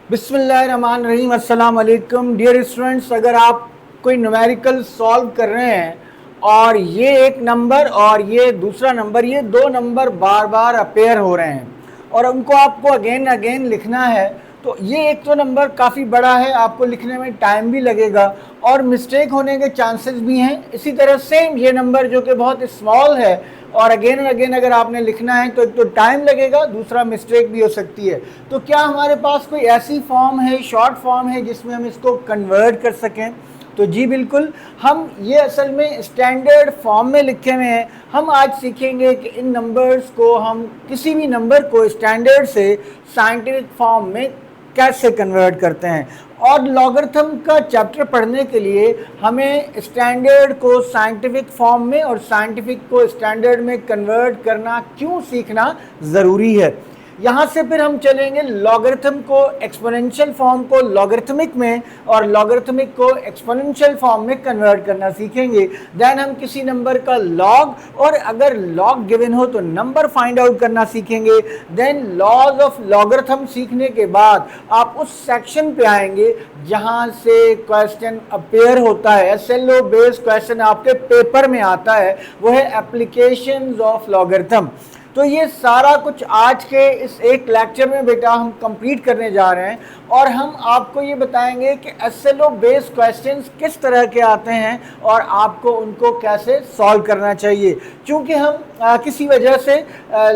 बिस्मिल्लाहिर्रहमानिर्रहीम। अस्सलाम वालेकुम डियर स्टूडेंट्स। अगर आप कोई न्यूमेरिकल सॉल्व कर रहे हैं और ये एक नंबर और ये दूसरा नंबर, ये दो नंबर बार बार अपेयर हो रहे हैं और उनको आपको अगेन अगेन लिखना है, तो ये एक तो नंबर काफ़ी बड़ा है, आपको लिखने में टाइम भी लगेगा और मिस्टेक होने के चांसेस भी हैं। इसी तरह सेम ये नंबर जो कि बहुत स्मॉल है और अगेन एंड अगेन अगर आपने लिखना है तो एक तो टाइम लगेगा, दूसरा मिस्टेक भी हो सकती है। तो क्या हमारे पास कोई ऐसी फॉर्म है, शॉर्ट फॉर्म है, जिसमें हम इसको कन्वर्ट कर सकें? तो जी बिल्कुल, हम ये असल में स्टैंडर्ड फॉर्म में लिखे हुए हैं। हम आज सीखेंगे कि इन नंबर्स को हम किसी भी नंबर को स्टैंडर्ड से साइंटिफिक फॉर्म में कैसे कन्वर्ट करते हैं। और लॉगरिथम का चैप्टर पढ़ने के लिए हमें स्टैंडर्ड को साइंटिफिक फॉर्म में और साइंटिफिक को स्टैंडर्ड में कन्वर्ट करना क्यों सीखना ज़रूरी है। यहाँ से फिर हम चलेंगे लॉगरिथम को एक्सपोनेंशियल फॉर्म को लॉगरिथमिक में और लॉगरिथमिक को एक्सपोनेंशियल फॉर्म में कन्वर्ट करना सीखेंगे। देन हम किसी नंबर का लॉग, और अगर लॉग गिवन हो तो नंबर फाइंड आउट करना सीखेंगे। देन लॉज ऑफ लॉगरिथम सीखने के बाद आप उस सेक्शन पे आएंगे जहाँ से क्वेश्चन अपेयर होता है, एसएलओ बेस्ड क्वेश्चन आपके पेपर में आता है, वो है एप्लीकेशंस ऑफ लॉगरिथम। तो ये सारा कुछ आज के इस एक लेक्चर में बेटा हम कंप्लीट करने जा रहे हैं और हम आपको ये बताएंगे कि एसएलओ बेस्ड क्वेश्चंस किस तरह के आते हैं और आपको उनको कैसे सॉल्व करना चाहिए। क्योंकि हम किसी वजह से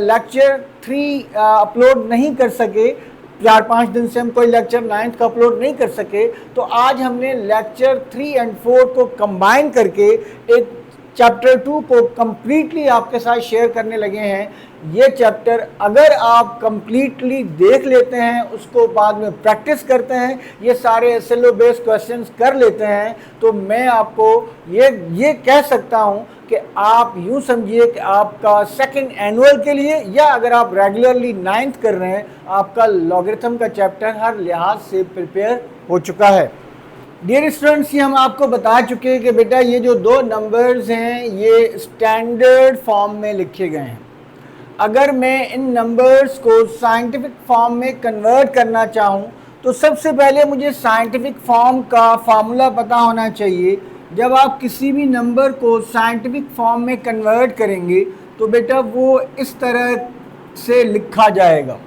लेक्चर 3 अपलोड नहीं कर सके, 4-5 दिन से हम कोई लेक्चर 9th का अपलोड नहीं कर सके, तो आज हमने लेक्चर 3 और 4 को कंबाइन करके एक चैप्टर 2 को कम्प्लीटली आपके साथ शेयर करने लगे हैं। ये चैप्टर अगर आप कम्प्लीटली देख लेते हैं, उसको बाद में प्रैक्टिस करते हैं, ये सारे एसएलओ बेस्ड क्वेश्चंस कर लेते हैं, तो मैं आपको ये कह सकता हूँ कि आप यूँ समझिए कि आपका सेकंड एनुअल के लिए, या अगर आप रेगुलरली 9th कर रहे हैं, आपका लॉगरिथम का चैप्टर हर लिहाज से प्रिपेयर हो चुका है। डियर स्टूडेंट्स, ये हम आपको बता चुके हैं कि बेटा ये जो दो नंबर्स हैं ये स्टैंडर्ड फॉर्म में लिखे गए हैं। अगर मैं इन नंबर्स को साइंटिफिक फॉर्म में कन्वर्ट करना चाहूँ तो सबसे पहले मुझे साइंटिफिक फॉर्म का फार्मूला पता होना चाहिए। जब आप किसी भी नंबर को साइंटिफिक फॉर्म में कन्वर्ट करेंगे तो बेटा वो इस तरह से लिखा जाएगा।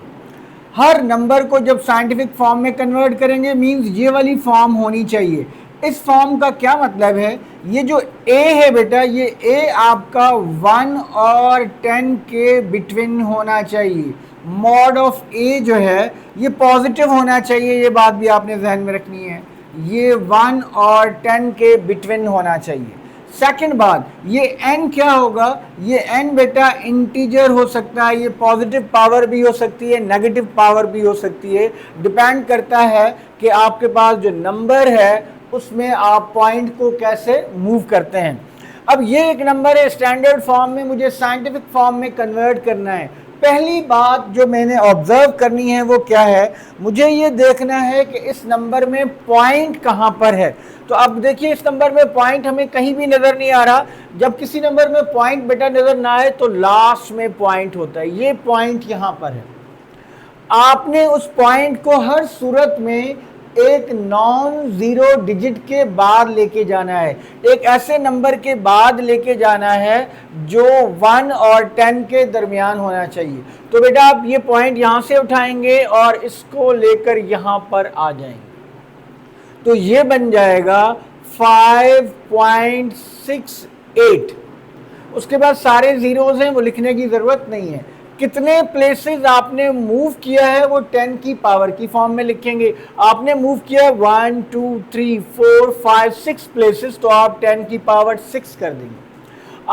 हर नंबर को जब साइंटिफिक फॉर्म में कन्वर्ट करेंगे मींस ये वाली फॉर्म होनी चाहिए। इस फॉर्म का क्या मतलब है, ये जो a है बेटा, ये a आपका 1 और 10 के बिटवीन होना चाहिए। मॉड ऑफ a जो है ये पॉजिटिव होना चाहिए, ये बात भी आपने जहन में रखनी है। ये 1 और 10 के बिटवीन होना चाहिए। सेकंड बात, ये n क्या होगा, ये n बेटा इंटीजर हो सकता है, ये पॉजिटिव पावर भी हो सकती है, नेगेटिव पावर भी हो सकती है, डिपेंड करता है कि आपके पास जो नंबर है उसमें आप पॉइंट को कैसे मूव करते हैं। अब ये एक नंबर है स्टैंडर्ड फॉर्म में, मुझे साइंटिफिक फॉर्म में कन्वर्ट करना है। पहली बात जो मैंने ऑब्जर्व करनी है वो क्या है, मुझे ये देखना है कि इस नंबर में पॉइंट कहाँ पर है। तो अब देखिए इस नंबर में पॉइंट हमें कहीं भी नज़र नहीं आ रहा। जब किसी नंबर में पॉइंट बेटा नज़र ना आए तो लास्ट में पॉइंट होता है, ये पॉइंट यहाँ पर है। आपने उस पॉइंट को हर सूरत में एक नॉन ज़ीरो डिजिट के बाद लेके जाना है, एक ऐसे नंबर के बाद लेके जाना है जो 1 और 10 के दरमियान होना चाहिए। तो बेटा आप ये पॉइंट यहाँ से उठाएंगे और इसको लेकर यहाँ पर आ जाएंगे, तो ये बन जाएगा 5.68। उसके बाद सारे ज़ीरोज़ हैं, वो लिखने की ज़रूरत नहीं है। कितने प्लेसेस आपने मूव किया है वो 10 की पावर की फॉर्म में लिखेंगे। आपने मूव किया 1 2 3 4 5 6 प्लेसेस, तो आप 10 की पावर 6 कर देंगे।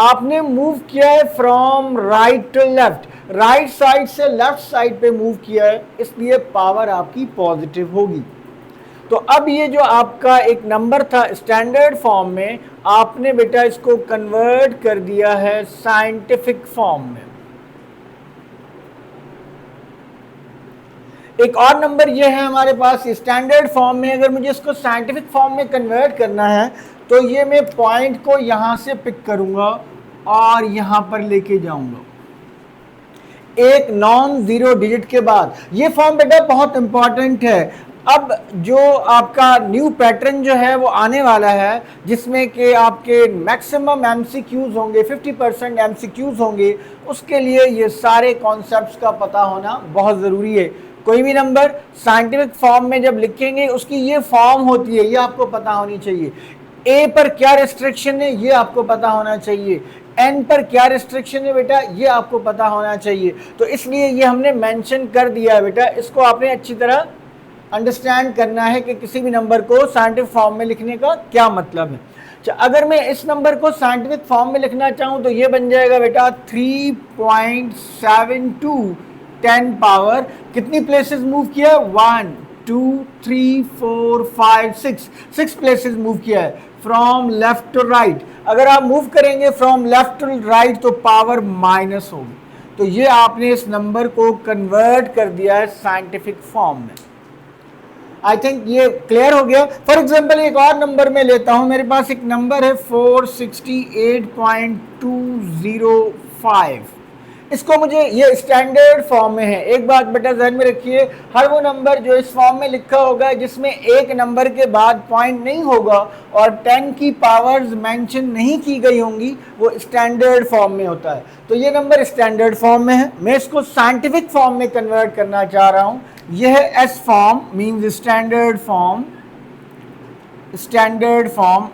आपने मूव किया है from right to left, right side से लेफ्ट साइड पे मूव किया है, इसलिए पावर आपकी पॉजिटिव होगी। तो अब ये जो आपका एक नंबर था स्टैंडर्ड फॉर्म में, आपने बेटा इसको कन्वर्ट कर दिया है साइंटिफिक फॉर्म में। एक और नंबर ये है हमारे पास स्टैंडर्ड फॉर्म में, अगर मुझे इसको साइंटिफिक फॉर्म में कन्वर्ट करना है तो ये मैं पॉइंट को यहाँ से पिक करूँगा और यहाँ पर लेके जाऊँगा एक नॉन ज़ीरो डिजिट के बाद। ये फॉर्म बेटा बहुत इंपॉर्टेंट है। अब जो आपका न्यू पैटर्न जो है वो आने वाला है, जिसमें कि आपके मैक्सिमम एमसीक्यूज होंगे, 50% एमसीक्यूज होंगे, उसके लिए ये सारे कॉन्सेप्ट्स का पता होना बहुत ज़रूरी है। कोई भी नंबर साइंटिफिक फॉर्म में जब लिखेंगे उसकी ये फॉर्म होती है, ये आपको पता होनी चाहिए। ए पर क्या रिस्ट्रिक्शन है ये आपको पता होना चाहिए, एन पर क्या रिस्ट्रिक्शन है बेटा ये आपको पता होना चाहिए। तो इसलिए ये हमने मेंशन कर दिया है बेटा, इसको आपने अच्छी तरह अंडरस्टैंड करना है कि किसी भी नंबर को साइंटिफिक फॉर्म में लिखने का क्या मतलब है। अच्छा, अगर मैं इस नंबर को साइंटिफिक फॉर्म में लिखना चाहूँ तो ये बन जाएगा बेटा 3.72 10 पावर, कितनी प्लेसेस मूव किया, 1 2 3 4 5 6 प्लेसेस मूव किया है फ्रॉम लेफ्ट टू राइट। अगर आप मूव करेंगे फ्रॉम लेफ्ट टू राइट तो पावर माइनस होगी। तो ये आपने इस नंबर को कन्वर्ट कर दिया है साइंटिफिक फॉर्म में। आई थिंक ये क्लियर हो गया। फॉर एग्जाम्पल एक और नंबर में लेता हूं, मेरे पास एक नंबर है 468.205। इसको मुझे, ये स्टैंडर्ड फॉर्म में है। एक बात बेटा ध्यान में रखिए, हर वो नंबर जो इस फॉर्म में लिखा होगा जिसमें एक नंबर के बाद पॉइंट नहीं होगा और 10 की पावर्स मेंशन नहीं की गई होंगी, वो स्टैंडर्ड फॉर्म में होता है। तो ये नंबर स्टैंडर्ड फॉर्म में है, मैं इसको साइंटिफिक फॉर्म में कन्वर्ट करना चाह रहा हूं। यह है S form, means standard form. Standard form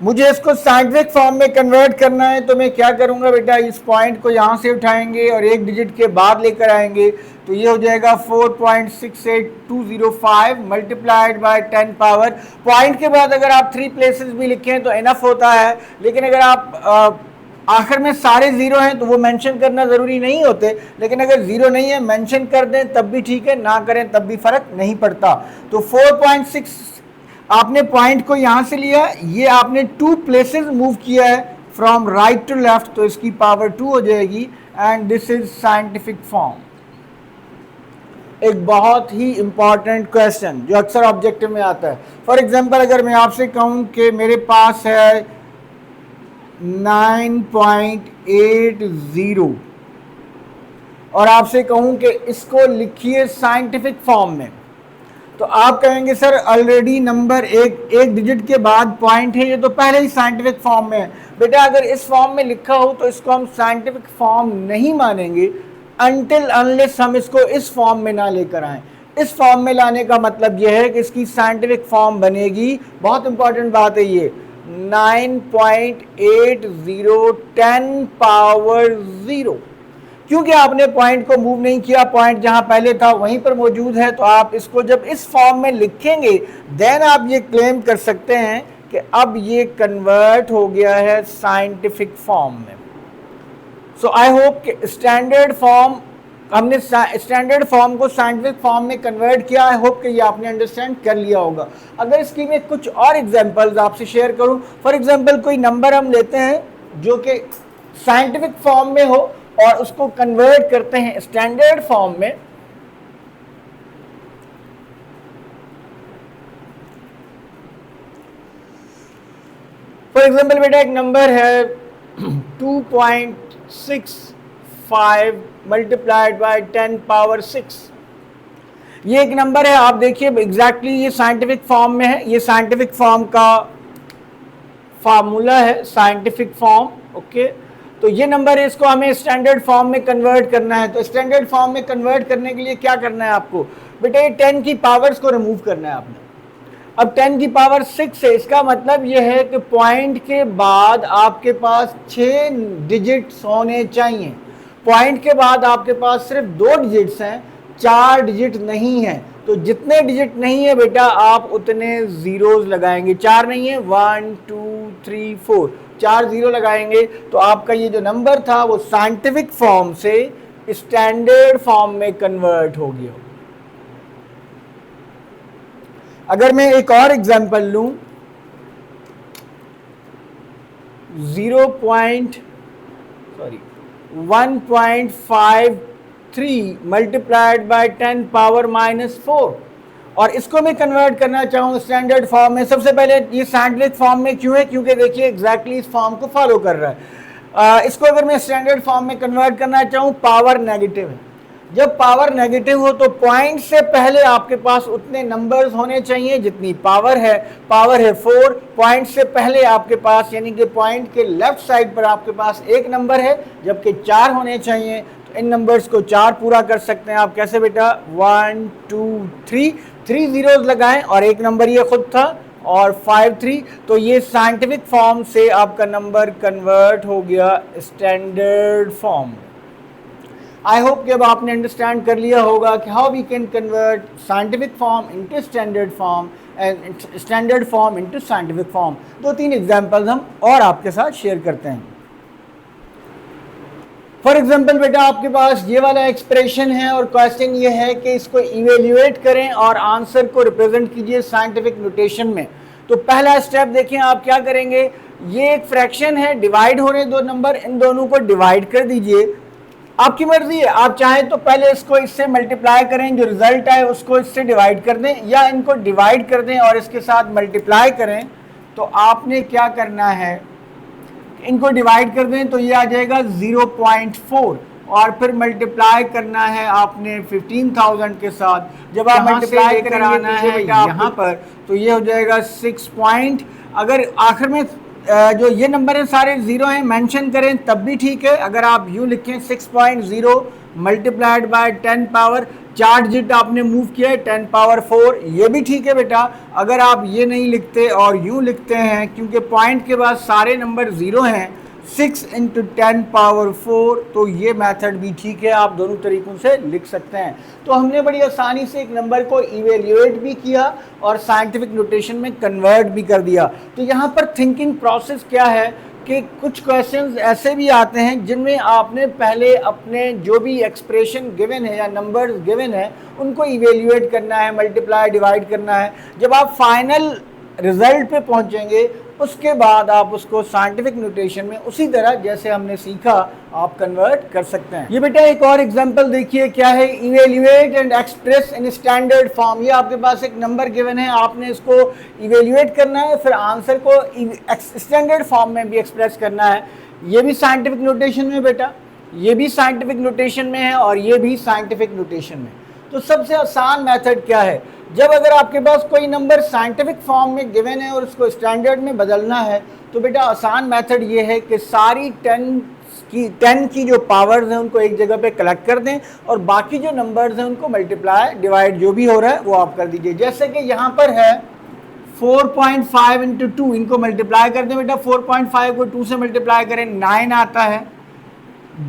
मुझे इसको साइंटिफिक फॉर्म में कन्वर्ट करना है, तो मैं क्या करूंगा बेटा, इस पॉइंट को यहाँ से उठाएंगे और एक डिजिट के बाद लेकर आएंगे, तो ये हो जाएगा 4.68205 मल्टीप्लाइड बाय 10 पावर। पॉइंट के बाद अगर आप 3 प्लेसेस भी लिखें तो इनफ होता है, लेकिन अगर आप आखिर में सारे जीरो हैं तो वो मेंशन करना ज़रूरी नहीं होते, लेकिन अगर जीरो नहीं है मेंशन कर दें तब भी ठीक है, ना करें तब भी फ़र्क नहीं पड़ता। तो 4.6 आपने पॉइंट को यहाँ से लिया, ये आपने 2 प्लेसेस मूव किया है फ्रॉम राइट टू लेफ्ट, तो इसकी पावर 2 हो जाएगी। And this is scientific form. एक बहुत ही इंपॉर्टेंट क्वेश्चन जो अक्सर ऑब्जेक्टिव में आता है। फॉर एग्जांपल अगर मैं आपसे कहूँ कि मेरे पास है 9.80 और आपसे कहूँ कि इसको लिखिए साइंटिफिक फॉर्म में, तो आप कहेंगे सर ऑलरेडी नंबर एक डिजिट के बाद पॉइंट है, ये तो पहले ही साइंटिफिक फॉर्म में है। बेटा अगर इस फॉर्म में लिखा हो तो इसको हम साइंटिफिक फॉर्म नहीं मानेंगे अनटिल अनलेस हम इसको इस फॉर्म में ना लेकर आएं। इस फॉर्म में लाने का मतलब यह है कि इसकी साइंटिफिक फॉर्म बनेगी, बहुत इंपॉर्टेंट बात है ये, 9.80 10 पावर 0। क्योंकि आपने पॉइंट को मूव नहीं किया, पॉइंट जहां पहले था वहीं पर मौजूद है, तो आप इसको जब इस फॉर्म में लिखेंगे देन आप ये क्लेम कर सकते हैं कि अब ये कन्वर्ट हो गया है साइंटिफिक फॉर्म में। सो आई होप कि स्टैंडर्ड फॉर्म, हमने स्टैंडर्ड फॉर्म को साइंटिफिक फॉर्म में कन्वर्ट किया। आई होप कि ये आपने अंडरस्टैंड कर लिया होगा। अगर इसकी मैं कुछ और एग्जांपल्स आपसे शेयर करूं, फॉर एग्जांपल कोई नंबर हम लेते हैं जो कि साइंटिफिक फॉर्म में हो और उसको कन्वर्ट करते हैं स्टैंडर्ड फॉर्म में। फॉर एग्जांपल बेटा एक नंबर है 2.65 मल्टीप्लाइड बाय 10 पावर 6। ये एक नंबर है, आप देखिए एग्जैक्टली ये साइंटिफिक फॉर्म में है, ये साइंटिफिक फॉर्म का फार्मूला है, साइंटिफिक फॉर्म। ओके, तो ये नंबर है, इसको हमें स्टैंडर्ड फॉर्म में कन्वर्ट करना है। तो स्टैंडर्ड फॉर्म में कन्वर्ट करने के लिए क्या करना है आपको बेटा, ये 10 की पावर्स को रिमूव करना है आपने। अब 10 की पावर 6 है, इसका मतलब ये है कि पॉइंट के बाद आपके पास 6 डिजिट्स होने चाहिए। पॉइंट के बाद आपके पास सिर्फ 2 डिजिट्स हैं, 4 डिजिट नहीं है। तो जितने डिजिट नहीं है बेटा आप उतने जीरोस लगाएंगे। 4 नहीं है, 1 2 3 4, 4 जीरो लगाएंगे, तो आपका ये जो नंबर था वो साइंटिफिक फॉर्म से स्टैंडर्ड फॉर्म में कन्वर्ट हो गया। अगर मैं एक और एग्जांपल लूं, 1.53 मल्टीप्लाइड बाय 10 पावर -4, और इसको मैं कन्वर्ट करना चाहूँ स्टैंडर्ड फॉर्म में। सबसे पहले ये साइंटिफिक फॉर्म में क्यों है, क्योंकि देखिए एग्जैक्टली इस फॉर्म को फॉलो कर रहा है। इसको अगर मैं स्टैंडर्ड फॉर्म में कन्वर्ट करना चाहूँ, पावर नेगेटिव है, जब पावर नेगेटिव हो तो पॉइंट से पहले आपके पास उतने नंबर्स होने चाहिए जितनी पावर है 4, पॉइंट से पहले आपके पास यानी कि पॉइंट के लेफ्ट साइड पर आपके पास एक नंबर है जबकि 4 होने चाहिए। तो इन नंबर्स को 4 पूरा कर सकते हैं आप। कैसे बेटा? 1 2 3, 3 जीरोस लगाएं और एक नंबर ये खुद था और 5 3, तो ये साइंटिफिक फॉर्म से आपका नंबर कन्वर्ट हो गया स्टैंडर्ड फॉर्म। आई होप कि अब आपने अंडरस्टैंड कर लिया होगा कि how we can convert scientific form into standard form and standard form into scientific form. 2-3 examples हम और आपके साथ शेयर करते हैं। फॉर एग्जाम्पल बेटा आपके पास ये वाला एक्सप्रेशन है और क्वेश्चन ये है कि इसको इवेल्युएट करें और आंसर को रिप्रेजेंट कीजिए साइंटिफिक नोटेशन में। तो पहला स्टेप देखें आप क्या करेंगे, ये एक फ्रैक्शन है, डिवाइड हो रहे दो नंबर, इन दोनों को डिवाइड कर दीजिए। आपकी मर्जी है, आप चाहें तो पहले इसको इससे मल्टीप्लाई करें, जो रिजल्ट आए उसको इससे डिवाइड कर दें, या इनको डिवाइड कर दें और इसके साथ मल्टीप्लाई करें। तो आपने क्या करना है, इनको डिवाइड कर दें तो ये आ जाएगा 0.4 और फिर मल्टीप्लाई करना है आपने 15,000 के साथ। जब आप मल्टीप्लाई कराना है यहाँ पर तो ये हो जाएगा 6 पॉइंट, अगर आखिर में जो ये नंबर है सारे जीरो हैं मेंशन करें तब भी ठीक है। अगर आप यूँ लिखें 6.0 मल्टीप्लाइड बाय 10 पावर, 4 डिजिट आपने मूव किया है 10 पावर 4, ये भी ठीक है बेटा। अगर आप ये नहीं लिखते और यूँ लिखते हैं, क्योंकि पॉइंट के बाद सारे नंबर ज़ीरो हैं, 6 × 10 पावर 4, तो ये मेथड भी ठीक है, आप दोनों तरीक़ों से लिख सकते हैं। तो हमने बड़ी आसानी से एक नंबर को इवेल्युएट भी किया और साइंटिफिक नोटेशन में कन्वर्ट भी कर दिया। तो यहाँ पर थिंकिंग प्रोसेस क्या है कि कुछ क्वेश्चंस ऐसे भी आते हैं जिनमें आपने पहले अपने जो भी एक्सप्रेशन गिवन है या नंबर्स गिवन है उनको इवेल्युएट करना है, मल्टीप्लाई डिवाइड करना है। जब आप फाइनल रिजल्ट पे पहुंचेंगे उसके बाद आप उसको साइंटिफिक नोटेशन में उसी तरह जैसे हमने सीखा आप कन्वर्ट कर सकते हैं। ये बेटा एक और एग्जांपल देखिए क्या है, evaluate and express in standard form. ये आपके पास एक नंबर गिवन है, आपने इसको इवेल्युएट करना है, फिर आंसर को स्टैंडर्ड फॉर्म में भी एक्सप्रेस करना है। ये भी साइंटिफिक नोटेशन में बेटा, ये भी साइंटिफिक नोटेशन में है और ये भी साइंटिफिक नोटेशन में। तो सबसे आसान मेथड क्या है, जब अगर आपके पास कोई नंबर साइंटिफिक फॉर्म में गिवन है और उसको स्टैंडर्ड में बदलना है तो बेटा आसान मेथड ये है कि सारी 10 की जो पावर्स हैं उनको एक जगह पे कलेक्ट कर दें और बाकी जो नंबर्स हैं उनको मल्टीप्लाई डिवाइड जो भी हो रहा है वो आप कर दीजिए। जैसे कि यहाँ पर है 4.5 × 2, इनको मल्टीप्लाई कर दें बेटा, 4.5 को 2 से मल्टीप्लाई करें 9 आता है,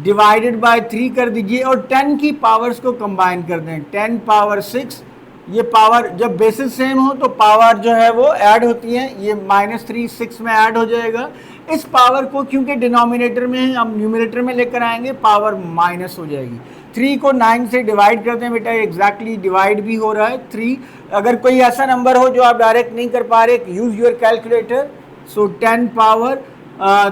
डिवाइडेड बाय 3 कर दीजिए और 10 की पावर्स को कंबाइन कर दें, 10 पावर 6। ये पावर जब बेसिस सेम हो तो पावर जो है वो ऐड होती है, ये -3 6 में ऐड हो जाएगा। इस पावर को क्योंकि डिनोमिनेटर में है हम न्यूमरेटर में लेकर आएंगे, पावर माइनस हो जाएगी। 3 को 9 से डिवाइड करते हैं बेटा, एग्जैक्टली डिवाइड भी हो रहा है 3। अगर कोई ऐसा नंबर हो जो आप डायरेक्ट नहीं कर पा रहे, use your calculator. So 10 power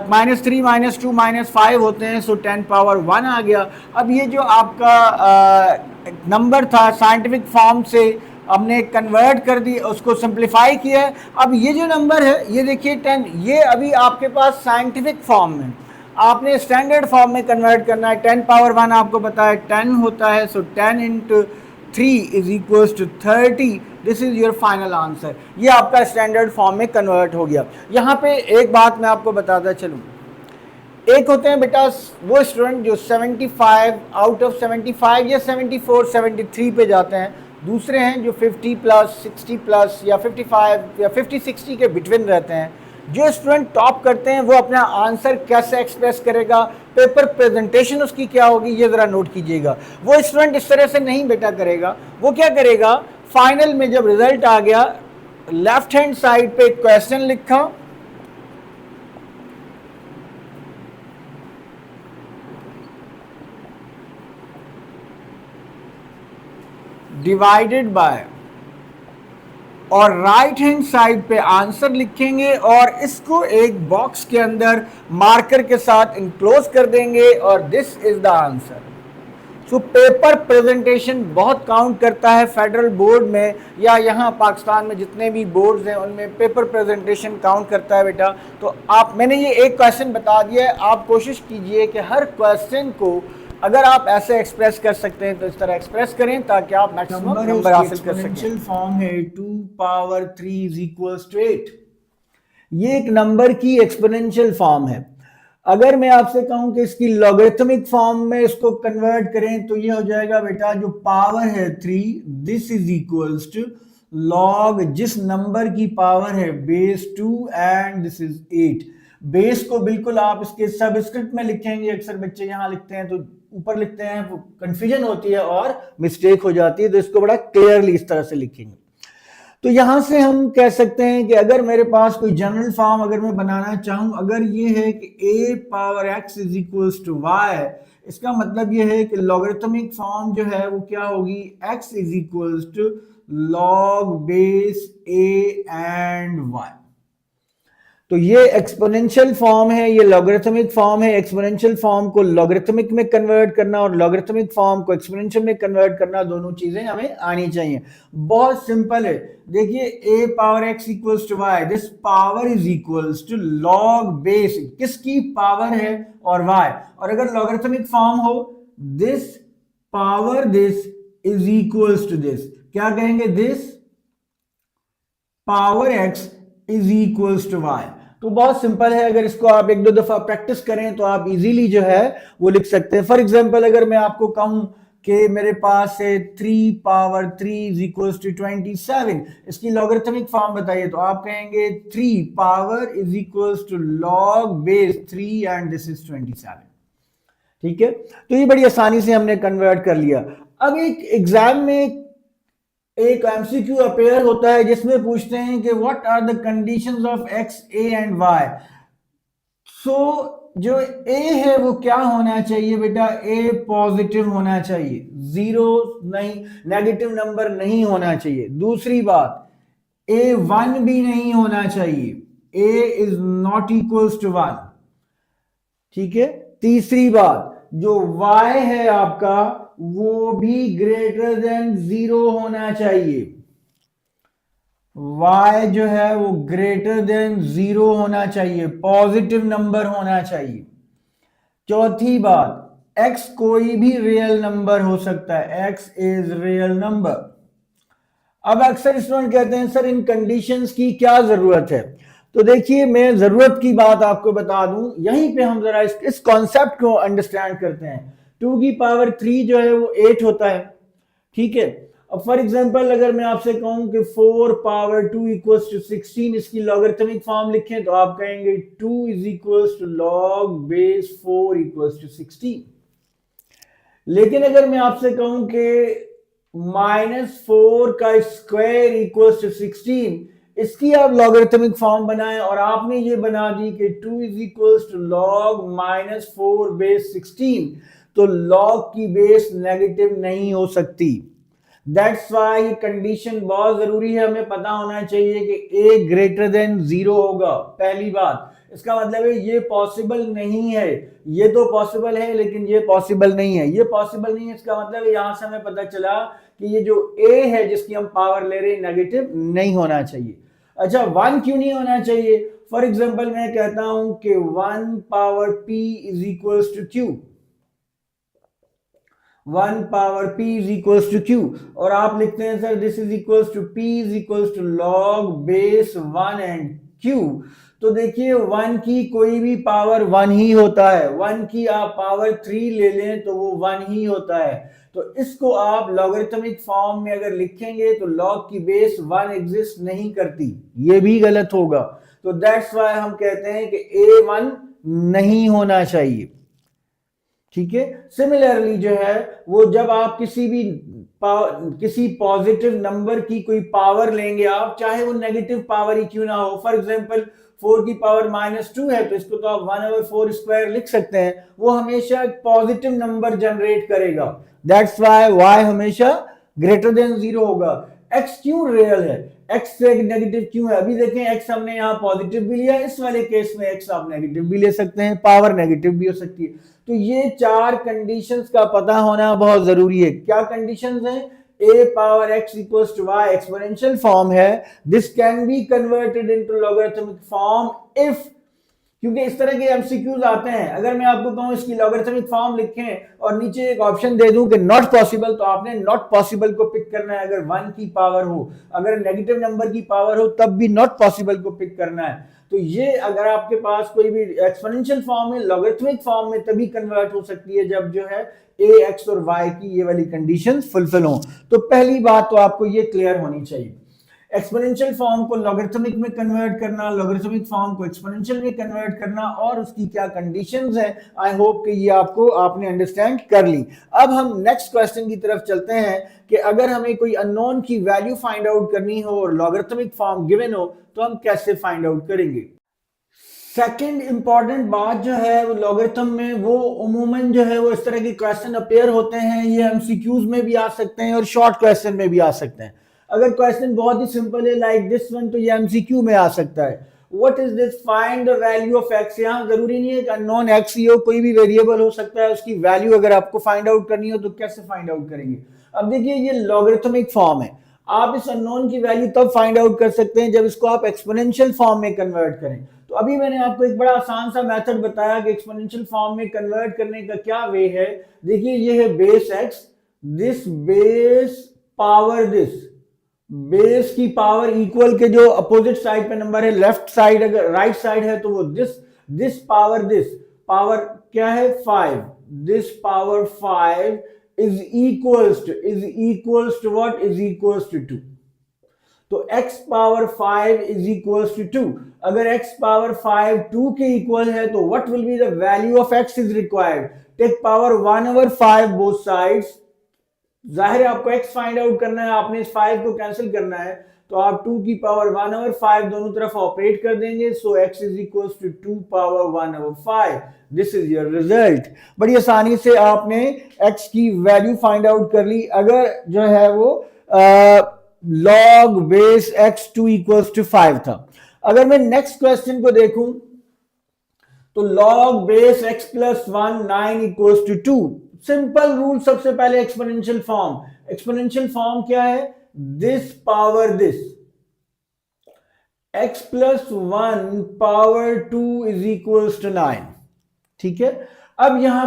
-3 -2 -5 होते हैं, सो 10 पावर 1 आ गया। अब ये जो आपका नंबर था साइंटिफिक फॉर्म से हमने कन्वर्ट कर दी, उसको सिंप्लीफाई किया है। अब ये जो नंबर है ये देखिए 10, ये अभी आपके पास साइंटिफिक फॉर्म में, आपने स्टैंडर्ड फॉर्म में कन्वर्ट करना है। 10 पावर 1 आपको पता है 10 होता है, सो 10 × 3 = 30। This is your final answer. ये आपका स्टैंडर्ड फॉर्म में कन्वर्ट हो गया। यहाँ पे एक बात मैं आपको बताता चलूँ, एक होते हैं बेटा वो स्टूडेंट जो 75 आउट ऑफ 75 या 74 73 पे जाते हैं, दूसरे हैं जो 50+, 60+ या 55 या 50-60 के बिटवीन रहते हैं। जो स्टूडेंट टॉप करते हैं वो अपना आंसर कैसे एक्सप्रेस करेगा, पेपर प्रेजेंटेशन उसकी क्या होगी, ये ज़रा नोट कीजिएगा। वो स्टूडेंट इस तरह से नहीं बेटा करेगा, वो क्या करेगा, फाइनल में जब रिजल्ट आ गया लेफ्ट हैंड साइड पे क्वेश्चन लिखा, डिवाइडेड बाय, और राइट हैंड साइड पे आंसर लिखेंगे और इसको एक बॉक्स के अंदर मार्कर के साथ इनक्लोज कर देंगे और this is the answer. So paper presentation बहुत काउंट करता है फेडरल बोर्ड में या यहाँ पाकिस्तान में जितने भी बोर्ड्स हैं उनमें पेपर प्रेजेंटेशन काउंट करता है बेटा। तो आप, मैंने ये एक क्वेश्चन बता दिया है, आप कोशिश कीजिए कि हर क्वेश्चन को अगर आप ऐसे एक्सप्रेस कर सकते हैं तो इस तरह एक्सप्रेस करें ताकि आप मैक्सिमम नंबर हासिल कर सकें। फॉर्म है 2 पावर 3 इज इक्वल्स टू 8। ये एक नंबर की एक्सपोनेंशियल फॉर्म है। अगर मैं आपसे कहूं कि इसकी लॉगरिथमिक फॉर्म में इसको कन्वर्ट करें तो ये हो जाएगा बेटा, जो पावर है 3, this is equals to log जिस नंबर की पावर है base 2 and this is 8। Base को बिल्कुल आप इसके सबस्क्रिप्ट में लिखेंगे, अक्सर बच्चे यहां लिखते हैं तो ऊपर लिखते हैं, कंफ्यूजन होती है और मिस्टेक हो जाती है, तो इसको बड़ा क्लियरली इस तरह से लिखेंगे। तो यहां से हम कह सकते हैं कि अगर मेरे पास कोई जनरल फॉर्म अगर मैं बनाना चाहूं, अगर ये है कि a power x is equals to y, इसका मतलब ये है कि लॉगरिथमिक फॉर्म जो है वो क्या होगी, x is equals to log base a and y। तो ये एक्सपोनेंशियल फॉर्म है, ये लॉगरिथमिक फॉर्म है। एक्सपोनेंशियल फॉर्म को लॉगरिथमिक में कन्वर्ट करना और लॉगरिथमिक फॉर्म को एक्सपोनेंशियल में कन्वर्ट करना, दोनों चीजें हमें आनी चाहिए। बहुत सिंपल है। देखिए a power x equals to y, this power is equals to log base किसकी पावर है और y, और अगर लॉगरिथमिक फॉर्म हो this power this is equals to this, क्या कहेंगे, this power x is equals to y। तो बहुत सिंपल है, अगर इसको आप एक दो दफा प्रैक्टिस करें तो आप इजीली जो है वो लिख सकते हैं। फॉर एग्जांपल अगर मैं आपको कहूं कि मेरे पास है 3 पावर 3 इज इक्वल्स टू 27, इसकी लॉगरिथमिक फॉर्म बताइए, तो आप कहेंगे 3 power is equals to log base 3 and this is 27। ठीक है, तो ये बड़ी आसानी से हमने कन्वर्ट कर लिया। अब एक एग्जाम में एक एमसीक्यू अपेयर होता है जिसमें पूछते हैं कि what are the conditions of x, a and y. So जो ए है वो क्या होना चाहिए बेटा, ए पॉजिटिव होना चाहिए, जीरो नहीं, नेगेटिव नंबर नहीं होना चाहिए। दूसरी बात, ए 1 भी नहीं होना चाहिए, ए इज नॉट इक्वल्स टू 1। ठीक है, तीसरी बात, जो y है आपका वो भी ग्रेटर देन 0 होना चाहिए, y जो है वो ग्रेटर देन 0 होना चाहिए, पॉजिटिव नंबर होना चाहिए। चौथी बात, x कोई भी रियल नंबर हो सकता है, x इज रियल नंबर। अब अक्सर स्टूडेंट कहते हैं सर इन कंडीशंस की क्या जरूरत है, तो देखिए मैं जरूरत की बात आपको बता दूं, यहीं पे हम जरा इस कॉन्सेप्ट को अंडरस्टैंड करते हैं। 2 की पावर 3 जो है वो 8 होता है। ठीक है, अब फॉर एग्जांपल अगर मैं आपसे कहूं कि 4 पावर 2 इक्वल्स टू 16, इसकी लॉगरिथमिक फॉर्म लिखें तो आप कहेंगे 2 is equals to log base 4 equals to 16। लेकिन अगर मैं आपसे कहूं कि -4 का स्क्वायर इक्वल्स टू 16, इसकी आप लॉगरिथमिक फॉर्म बनाएं और आपने ये बना दी कि 2 is equals to log -4 base 16, तो लॉग की बेस नेगेटिव नहीं हो सकती। दैट्स वाई कंडीशन बहुत जरूरी है, हमें पता होना चाहिए कि a ग्रेटर देन 0 होगा। पहली बात, इसका मतलब है ये पॉसिबल नहीं है, ये तो पॉसिबल है लेकिन ये पॉसिबल नहीं है, ये पॉसिबल नहीं है, इसका मतलब है यहां से हमें पता चला कि ये जो a है जिसकी हम पावर ले रहे हैं नेगेटिव नहीं होना चाहिए। अच्छा, 1 क्यों नहीं होना चाहिए? फॉर एग्जाम्पल मैं कहता हूं कि 1 power p is equals to q, 1 power p is equals to q, और आप लिखते हैं sir this is equals to p is equals to log base 1 and q। तो देखिए 1 की कोई भी पावर 1 ही होता है, 1 की आप पावर 3 ले लें तो वो 1 ही होता है। तो इसको आप लॉगरिथमिक फॉर्म में अगर लिखेंगे तो लॉग की बेस 1 एग्जिस्ट नहीं करती, ये भी गलत होगा। तो दैट्स वाई हम कहते हैं कि a1 नहीं होना चाहिए। ठीक है, सिमिलरली जो है वो जब आप किसी पॉजिटिव नंबर की कोई पावर लेंगे आप, चाहे वो नेगेटिव पावर ही क्यों ना हो, फॉर एग्जांपल 4 की पावर -2 है तो इसको तो आप 1/4 स्क्वायर लिख सकते हैं, वो हमेशा एक पॉजिटिव नंबर जनरेट करेगा। दैट्स वाई y हमेशा ग्रेटर देन 0 होगा। x क्यों रियल है, x से नेगेटिव क्यों है? अभी देखें x हमने यहाँ पॉजिटिव भी लिया, इस वाले केस में x आप नेगेटिव भी ले सकते हैं, पावर नेगेटिव भी हो सकती है। तो ये 4 कंडीशंस का पता होना बहुत जरूरी है। क्या कंडीशंस हैं? a power x equals to y exponential form है, this can be converted into logarithmic form if क्योंकि इस तरह के एमसीक्यूज आते हैं। अगर मैं आपको कहूं इसकी लॉगरिथमिक फॉर्म लिखें और नीचे एक ऑप्शन दे दूं कि नॉट पॉसिबल, तो आपने नॉट पॉसिबल को पिक करना है। अगर 1 की पावर हो, अगर नेगेटिव नंबर की पावर हो, तब भी नॉट पॉसिबल को पिक करना है। तो ये अगर आपके पास कोई भी एक्सपोनेंशियल फॉर्म है, लॉगरिथमिक फॉर्म में तभी कन्वर्ट हो सकती है जब जो है ए एक्स और वाई की ये वाली कंडीशंस फुलफिल हो। तो पहली बात तो आपको ये क्लियर होनी चाहिए। एक्सपोनेंशियल फॉर्म को लॉगरिथमिक में कन्वर्ट करना, लॉगरिथमिक फॉर्म को एक्सपोनेंशियल में कन्वर्ट करना और उसकी क्या कंडीशंस है, आई होप कि ये आपने अंडरस्टैंड कर ली। अब हम नेक्स्ट क्वेश्चन की तरफ चलते हैं कि अगर हमें कोई अननोन की वैल्यू फाइंड आउट करनी हो और लॉगरिथमिक फॉर्म गिवन हो तो हम कैसे फाइंड आउट करेंगे। सेकेंड इंपॉर्टेंट बात जो है वो लॉगरिथम में, वो उमूमन जो है वो इस तरह के क्वेश्चन अपेयर होते हैं। ये एमसीक्यूज में भी आ सकते हैं और शॉर्ट क्वेश्चन में भी आ सकते हैं। अगर क्वेश्चन बहुत ही सिंपल है लाइक दिस वन, तो ये एमसीक्यू में आ सकता है। What is this, find the value of x. यहाँ जरूरी नहीं है कि अननोन एक्स ही हो, कोई भी वेरिएबल हो सकता है, उसकी वैल्यू अगर आपको फाइंड आउट करनी हो तो कैसे फाइंड आउट करेंगे। अब देखिए ये लॉगरिथमिक फॉर्म है, आप इस अननोन की वैल्यू तब फाइंड आउट कर सकते हैं जब इसको आप एक्सपोनेंशियल फॉर्म में कन्वर्ट करें। तो अभी मैंने आपको एक बड़ा आसान सा मेथड बताया कि एक्सपोनेंशियल फॉर्म में कन्वर्ट करने का क्या वे है। देखिए ये है base x, this base power this, base की पावर इक्वल के जो अपोजिट साइड पे नंबर है, लेफ्ट साइड अगर राइट साइड है तो वो दिस पावर दिस, पावर क्या है 5, this power 5 is equals to what, is equals to 2। तो x power 5 is equals to 2। अगर x पावर 5 2 के इक्वल है तो what will be the value of x is required, take power 1/5 both sides. जाहिर है आपको x फाइंड आउट करना है, आपने इस 5 को कैंसिल करना है, तो आप 2 की पावर 1/5 दोनों तरफ ऑपरेट कर देंगे। So x is equals to 2 power 1/5। This is your result. बड़ी आसानी से आपने x की वैल्यू फाइंड आउट कर ली। अगर जो है वो log base x 2 equals to 5 था। अगर मैं नेक्स्ट क्वेश्चन को देखूं तो log base x plus 1 9 equals to 2। Simple rule, सबसे पहले एक्सपोनेंशियल फॉर्म। एक्सपोनेंशियल फॉर्म क्या है, this power this, x plus 1 power 2 is equals to 9। ठीक है। अब यहां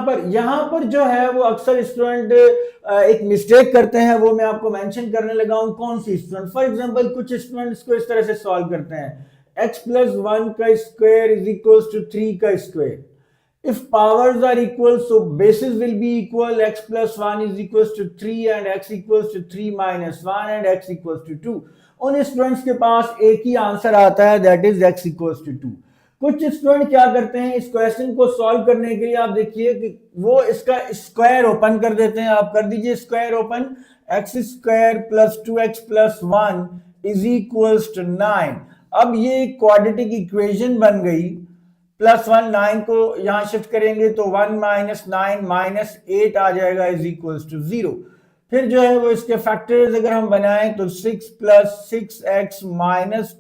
पर जो है वो अक्सर स्टूडेंट एक मिस्टेक करते हैं, वो मैं आपको मेंशन करने लगा हूं। कौन सी स्टूडेंट, फॉर एग्जांपल कुछ स्टूडेंट्स को इस तरह से सॉल्व करते हैं, x प्लस 1 का स्क्वायर इज इक्वल्स टू 3 का square. If powers are equal, so bases will be equal. X plus 1 is equals to 3 and x equals to 3 minus 1 and x equals to 2. उन students के पास एक ही answer आता है, that is x equals to 2. कुछ student क्या करते हैं, इस क्वेश्चन को सॉल्व करने के लिए आप देखिए कि वो इसका स्क्वायर ओपन कर देते हैं। आप कर दीजिए square open, x square plus 2x plus 1 is equals to 9। अब ये क्वाड्रेटिक इक्वेशन बन गई। प्लस 1 9 को यहां शिफ्ट करेंगे तो 1 माइनस 9 माइनस 8 आ जाएगा इज इक्वल्स टू 0। फिर जो है वो इसके फैक्टर्स अगर हम बनाएं तो 6 plus 6x minus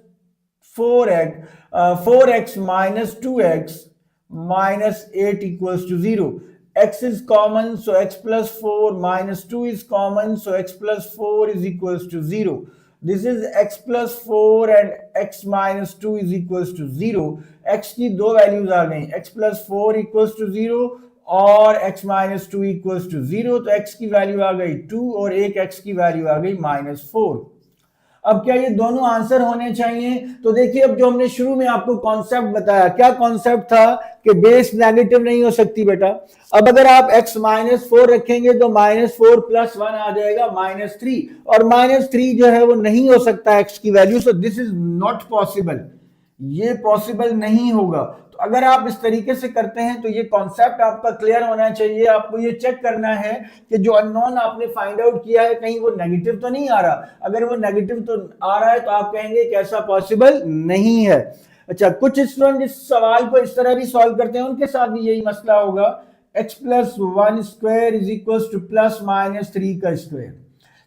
4x minus 2x minus 8 equals to 0। x is common, so x plus 4 minus 2 is common, so x plus 4 is equals to 0. This is x plus 4 and x minus 2 is equals to 0. x की दो values आ गई, x plus 4 equals to 0 और x minus 2 equals to 0। तो x की value आ गई 2 और एक x की वैल्यू आ गई -4। अब क्या ये दोनों आंसर होने चाहिए? तो देखिए अब जो हमने शुरू में आपको कॉन्सेप्ट बताया, क्या कॉन्सेप्ट था कि बेस नेगेटिव नहीं हो सकती बेटा। अब अगर आप x -4 रखेंगे तो -4 प्लस 1 आ जाएगा -3 और -3 जो है वो नहीं हो सकता x की value. So this is not possible, ये पॉसिबल नहीं होगा। तो अगर आप इस तरीके से करते हैं तो ये कॉन्सेप्ट आपका क्लियर होना चाहिए। आपको ये चेक करना है कि जो अननोन आपने फाइंड आउट किया है कहीं वो नेगेटिव तो नहीं आ रहा। अगर वो नेगेटिव तो आ रहा है तो आप कहेंगे कि ऐसा पॉसिबल नहीं है। अच्छा, कुछ स्टूडेंट इस सवाल को इस तरह भी सॉल्व करते हैं, उनके साथ भी यही मसला होगा। x plus 1 square is equal two plus minus 3 का स्क्वायर।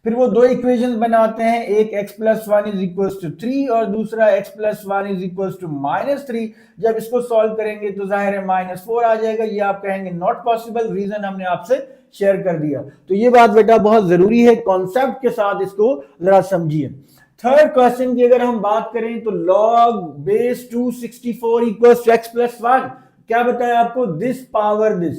फिर वो दो इक्वेशन बनाते हैं, एक x plus 1 is equal to 3 और दूसरा x plus 1 is equal to -3। जब इसको सॉल्व करेंगे तो जाहिर है -4 आ जाएगा। ये आप कहेंगे नॉट पॉसिबल, रीजन हमने आपसे शेयर कर दिया। तो ये बात बेटा बहुत जरूरी है, कॉन्सेप्ट के साथ इसको जरा समझिए। थर्ड क्वेश्चन की अगर हम बात करें तो log base 264 equals to x plus 1, क्या बताया आपको, this power this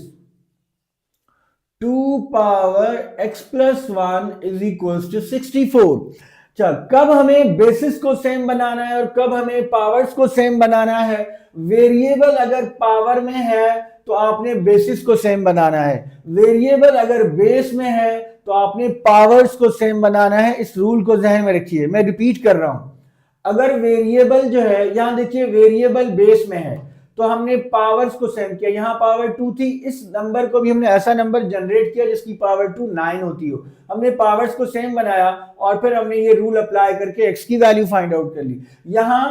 2 power x plus 1 is equals to 64। चल, कब हमें बेसिस को सेम बनाना है और कब हमें पावर्स को सेम बनाना है? वेरिएबल अगर पावर में है तो आपने बेसिस को सेम बनाना है, वेरिएबल अगर बेस में है तो आपने पावर्स को सेम बनाना है। इस रूल को ध्यान में रखिए, मैं रिपीट कर रहा हूं। अगर वेरिएबल जो है, यहां देखिए वेरिएबल बेस में है तो हमने पावर्स को सेम किया, यहां पावर 2 थी, इस नंबर को भी हमने ऐसा नंबर जनरेट किया जिसकी पावर 2 9 होती हो, हमने पावर्स को सेम बनाया और फिर हमने ये रूल अप्लाई करके x की वैल्यू फाइंड आउट कर ली। यहां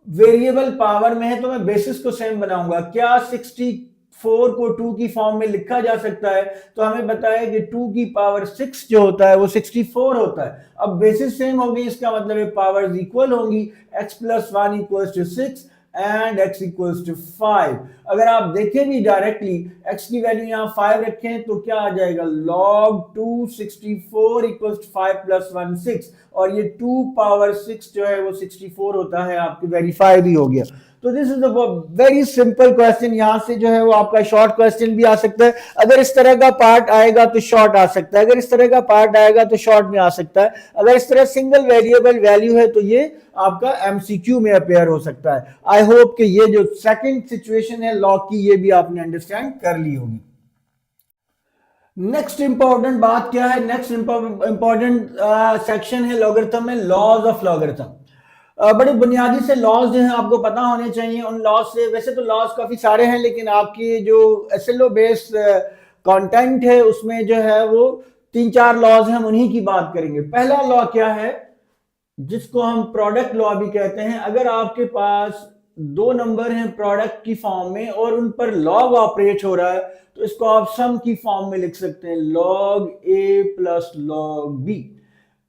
वेरिएबल पावर में है तो मैं बेसिस को सेम बनाऊंगा। क्या 64 को 2 की फॉर्म में लिखा जा सकता है? तो हमें बताया कि 2 की पावर 6 जो होता है वो 64 होता है। अब बेसिस सेम होगी, इसका मतलब है पावर्स इक्वल होंगी, x plus 1 equals to 6 and x equals to 5। अगर आप देखें भी डायरेक्टली x की वैल्यू यहां 5 रखें तो क्या आ जाएगा, log 264 इक्वल्स टू 5 प्लस 1 6, और ये 2 पावर 6 जो है वो 64 होता है, आपकी वेरीफाई भी हो गया। तो this is a very simple question. यहां से जो है वो आपका शॉर्ट क्वेश्चन भी आ सकता है, अगर इस तरह का पार्ट आएगा तो शॉर्ट आ सकता है, अगर इस तरह का पार्ट आएगा तो शॉर्ट में आ सकता है, अगर इस तरह सिंगल वेरिएबल वैल्यू है तो ये आपका एमसीक्यू में अपेयर हो सकता है। आई होप कि ये जो सेकंड सिचुएशन है लॉग की, ये भी आपने अंडरस्टैंड कर ली होगी। नेक्स्ट इंपॉर्टेंट बात क्या है, नेक्स्ट इंपॉर्टेंट सेक्शन है लॉगरिथम में, लॉज ऑफ लॉगरिथम। बड़े बुनियादी से लॉज जो हैं आपको पता होने चाहिए। उन लॉज से, वैसे तो लॉज काफी सारे हैं लेकिन आपकी जो एसएलओ बेस्ड कंटेंट है उसमें जो है वो 3-4 लॉज हैं, हम उन्हीं की बात करेंगे। पहला लॉ क्या है, जिसको हम प्रोडक्ट लॉ भी कहते हैं। अगर आपके पास दो नंबर हैं प्रोडक्ट की फॉर्म में और उन पर लॉग ऑपरेट हो रहा है तो इसको आप सम की फॉर्म में लिख सकते हैं, लॉग ए प्लस लॉग बी।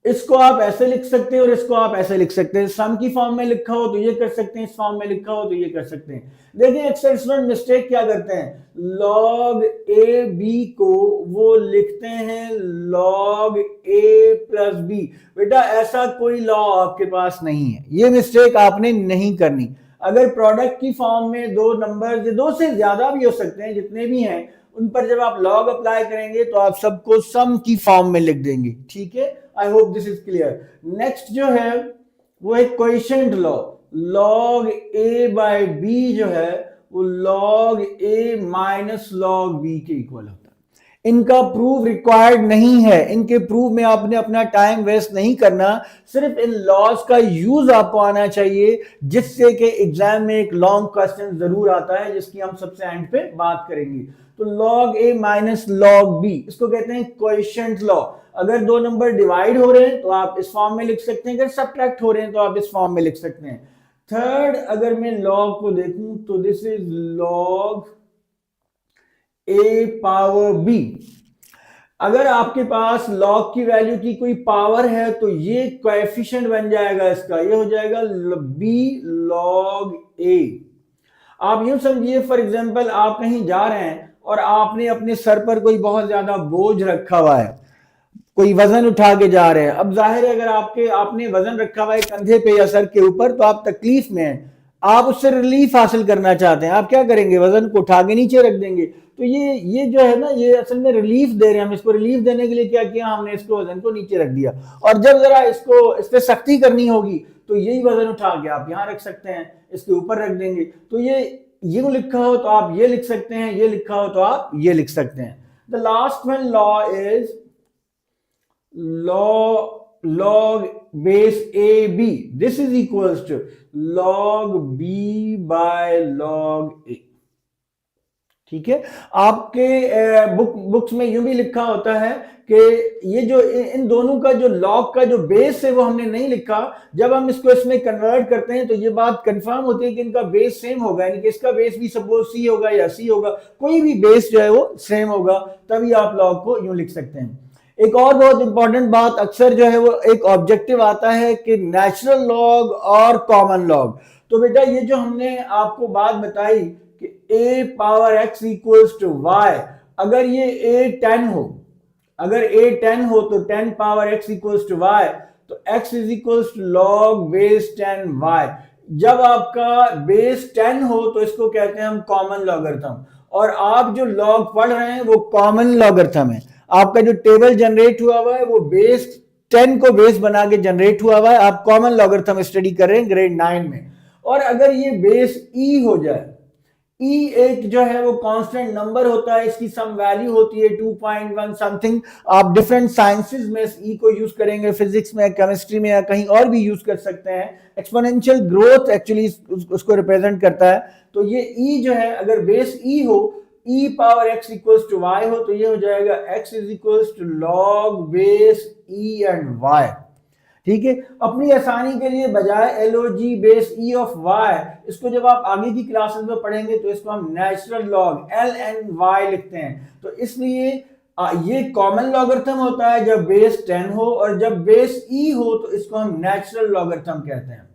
इसको आप ऐसे लिख सकते हैं और इसको आप ऐसे लिख सकते हैं। सम की फॉर्म में लिखा हो तो ये कर सकते हैं, इस फॉर्म में लिखा हो तो ये कर सकते हैं। देखिए अक्सर स्टूडेंट मिस्टेक क्या करते हैं, लॉग ए बी को वो लिखते हैं लॉग ए प्लस बी। बेटा ऐसा कोई लॉ आपके पास नहीं है, ये मिस्टेक आपने नहीं करनी। अगर प्रोडक्ट की फॉर्म में दो नंबर, दो से ज्यादा भी हो सकते हैं, जितने भी हैं उन पर जब आप लॉग अप्लाई करेंगे तो आप सबको सम की फॉर्म में लिख देंगे। ठीक है, I hope this is clear. Next जो है वो है कोएफिशिएंट लॉ। लॉग ए बाय बी जो है वो लॉग ए माइनस लॉग बी के इक्वल होता है। इनका प्रूफ रिक्वायर्ड नहीं है, इनके प्रूफ में आपने अपना टाइम वेस्ट नहीं करना, सिर्फ इन लॉज का यूज आपको आना चाहिए, जिससे कि एग्जाम में एक लॉन्ग क्वेश्चन जरूर आता है जिसकी हम सबसे एंड पे बात करेंगे। तो लॉग ए माइनस लॉग बी, इसको कहते हैं कोएफिशिएंट लॉ। अगर दो नंबर डिवाइड हो रहे हैं तो आप इस फॉर्म में लिख सकते हैं, अगर सब्ट्रैक्ट हो रहे हैं तो आप इस फॉर्म में लिख सकते हैं। थर्ड, अगर मैं लॉग को देखूं तो this is log A power B. अगर आपके पास लॉग की वैल्यू की कोई पावर है तो ये कोएफिशिएंट बन जाएगा इसका, ये हो जाएगा बी लॉग ए। आप यूं समझिए, फॉर एग्जांपल आप कहीं जा रहे हैं और आपने अपने सर पर कोई बहुत ज्यादा बोझ रखा हुआ है, कोई वजन उठा के जा रहे हैं। अब जाहिर है अगर आपने वजन रखा हुआ है कंधे पे या सर के ऊपर तो आप तकलीफ में हैं, आप उससे रिलीफ हासिल करना चाहते हैं, आप क्या करेंगे, वजन को उठा के नीचे रख देंगे। तो ये जो है ना, ये असल में रिलीफ दे रहे हैं हम। इसको रिलीफ देने के लिए क्या किया हमने, इसको वजन को नीचे रख दिया, और जब जरा इसको इस पे सख्ती करनी होगी तो यही वजन उठा के आप यहाँ रख सकते हैं, इसके ऊपर रख देंगे। तो ये लिखा हो तो आप ये लिख सकते हैं, ये लिखा हो तो आप ये लिख सकते हैं। The last one law is log base AB, this is equals to log B by log A। ठीक है, आपके बुक्स में यूं भी लिखा होता है कि ये जो इन दोनों का जो लॉग का जो बेस है वो हमने नहीं लिखा। जब हम इसको इसमें कन्वर्ट करते हैं तो ये बात कंफर्म होती है कि इनका बेस सेम होगा, यानी कि इसका बेस भी सपोज सी होगा या सी होगा, कोई भी बेस जो है वो सेम होगा, तभी आप लॉग को यूं लिख सकते हैं। एक और बहुत इंपॉर्टेंट बात, अक्सर जो है वो एक ऑब्जेक्टिव आता है कि नेचुरल लॉग और कॉमन लॉग। तो बेटा ये जो हमने आपको बात बताई कि a power x equals to y, अगर ये a 10 हो, अगर a 10 हो तो 10 power x equals to y, तो x is equals to log base 10y। जब आपका बेस 10 हो तो इसको कहते हैं हम कॉमन लॉगरिथम, और आप जो लॉग पढ़ रहे हैं वो कॉमन लॉगरिथम है। आपका जो टेबल जनरेट हुआ हुआ है वो बेस 10 को बेस बना के जनरेट हुआ हुआ है। आप कॉमन लॉगरिथम स्टडी कर रहे हैं ग्रेड 9 में। और अगर ये बेस e हो जाए, e एक जो है वो कांस्टेंट नंबर होता है, इसकी सम वैल्यू होती है 2.1 समथिंग। आप डिफरेंट साइंसेस में इस e को यूज करेंगे, फिजिक्स में, केमिस्ट्री में, या कहीं और भी यूज कर सकते हैं। एक्सपोनेंशियल ग्रोथ एक्चुअली उसको रिप्रेजेंट करता है। तो ये e जो है अगर बेस e हो, e power x equals to y हो, तो ये हो जाएगा x is equals to log base e and y। ठीक है, अपनी आसानी के लिए बजाय log base e of y, इसको जब आप आगे की क्लासेस में पढ़ेंगे तो इसको हम natural log l and y लिखते हैं। तो इसलिए ये कॉमन लॉगरिथम होता है जब बेस 10 हो, और जब बेस e हो तो इसको हम नेचुरल लॉगरिथम कहते हैं।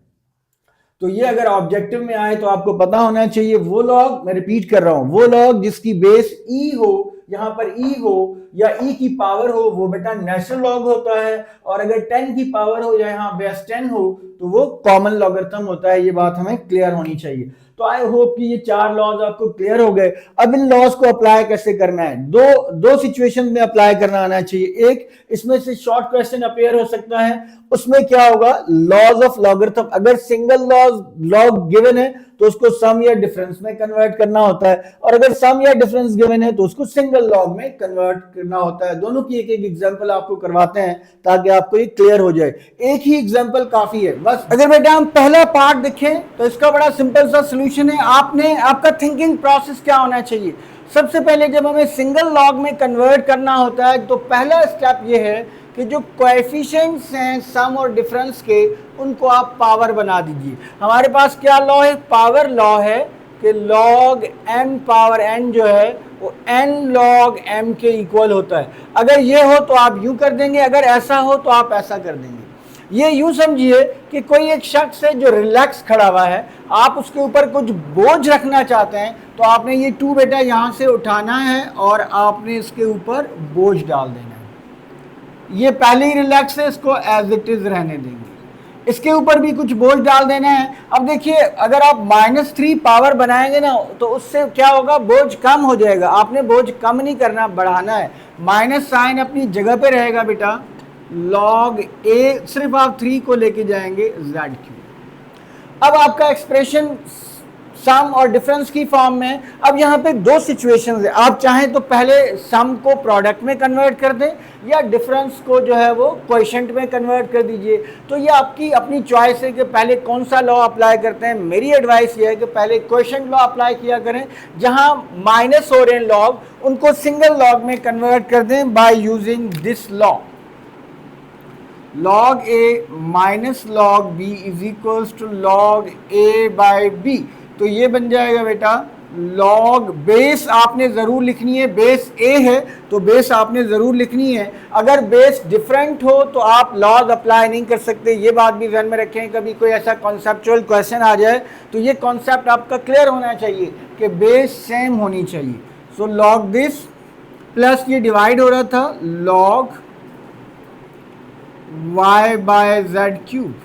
तो ये अगर ऑब्जेक्टिव में आए तो आपको पता होना चाहिए, वो लॉग, मैं रिपीट कर रहा हूं, वो लॉग जिसकी बेस e हो, यहां पर e हो या e की पावर हो, वो बेटा नेचुरल लॉग होता है। और अगर 10 की पावर हो या यहाँ बेस 10 हो तो वो कॉमन लॉगरिथम होता है। ये बात हमें क्लियर होनी चाहिए। तो आई होप कि ये 4 लॉज आपको क्लियर हो गए। अब इन लॉज को अप्लाई कैसे करना है, दो सिचुएशन में अप्लाई करना आना चाहिए। एक, इसमें से शॉर्ट क्वेश्चन अपेयर हो सकता है, उसमें क्या होगा, लॉज ऑफ लॉगरिथम, अगर सिंगल लॉग गिवन है तो उसको सम या डिफरेंस में कन्वर्ट करना होता है, और अगर सम या डिफरेंस गिवन है तो उसको सिंगल लॉग में कन्वर्ट करना होता है। दोनों की एक एक एग्जांपल आपको करवाते हैं ताकि आपको ये क्लियर हो जाए। एक ही एग्जांपल काफी है बस। अगर बेटा हम पहला पार्ट देखें तो इसका बड़ा सिंपल सा सॉल्यूशन है। आपका थिंकिंग प्रोसेस क्या होना चाहिए, सबसे पहले जब हमें सिंगल लॉग में कन्वर्ट करना होता है तो पहला स्टेप ये है कि जो कोएफिशिएंट्स हैं सम और डिफरेंस के, उनको आप पावर बना दीजिए। हमारे पास क्या लॉ है, पावर लॉ है कि log m पावर n जो है वो n log m के इक्वल होता है। अगर ये हो तो आप यूं कर देंगे, अगर ऐसा हो तो आप ऐसा कर देंगे। ये यूं समझिए कि कोई एक शख्स है जो रिलैक्स खड़ा हुआ है, आप उसके ऊपर कुछ बोझ रखना चाहते हैं, तो आपने ये 2 बेटा यहाँ से उठाना है और आपने इसके ऊपर बोझ डाल देना है। ये पहले ही रिलैक्स है, इसको एज इट इज रहने देंगे। इसके ऊपर भी कुछ बोझ डाल देना है। अब देखिए, अगर आप -3 पावर बनाएंगे ना तो उससे क्या होगा, बोझ कम हो जाएगा। आपने बोझ कम नहीं करना, बढ़ाना है। माइनस साइन अपनी जगह पे रहेगा बेटा, log a सिर्फ आप 3 को लेके जाएंगे z3। अब आपका एक्सप्रेशन सम और डिफरेंस की फॉर्म में। अब यहाँ पे 2 सिचुएशंस है, आप चाहें तो पहले सम को प्रोडक्ट में कन्वर्ट कर दें या डिफरेंस को जो है वो क्वोशिएंट में कन्वर्ट कर दीजिए। तो ये आपकी अपनी चॉइस है कि पहले कौन सा लॉ अप्लाई करते हैं। मेरी एडवाइस ये है कि पहले क्वोशिएंट लॉ अप्लाई किया करें, जहां माइनस हो रहे हैं लॉग, उनको सिंगल लॉग में कन्वर्ट कर दें by using this law. log a minus log b is equals to log a by b। तो ये बन जाएगा बेटा log बेस आपने जरूर लिखनी है, बेस a है तो बेस आपने जरूर लिखनी है। अगर बेस डिफरेंट हो तो आप लॉग अप्लाई नहीं कर सकते। ये बात भी ध्यान में रखें, कभी कोई ऐसा कॉन्सेप्चुअल क्वेश्चन आ जाए तो ये कॉन्सेप्ट आपका क्लियर होना चाहिए कि बेस सेम होनी चाहिए। सो log दिस प्लस ये डिवाइड हो रहा था log y by Z cube.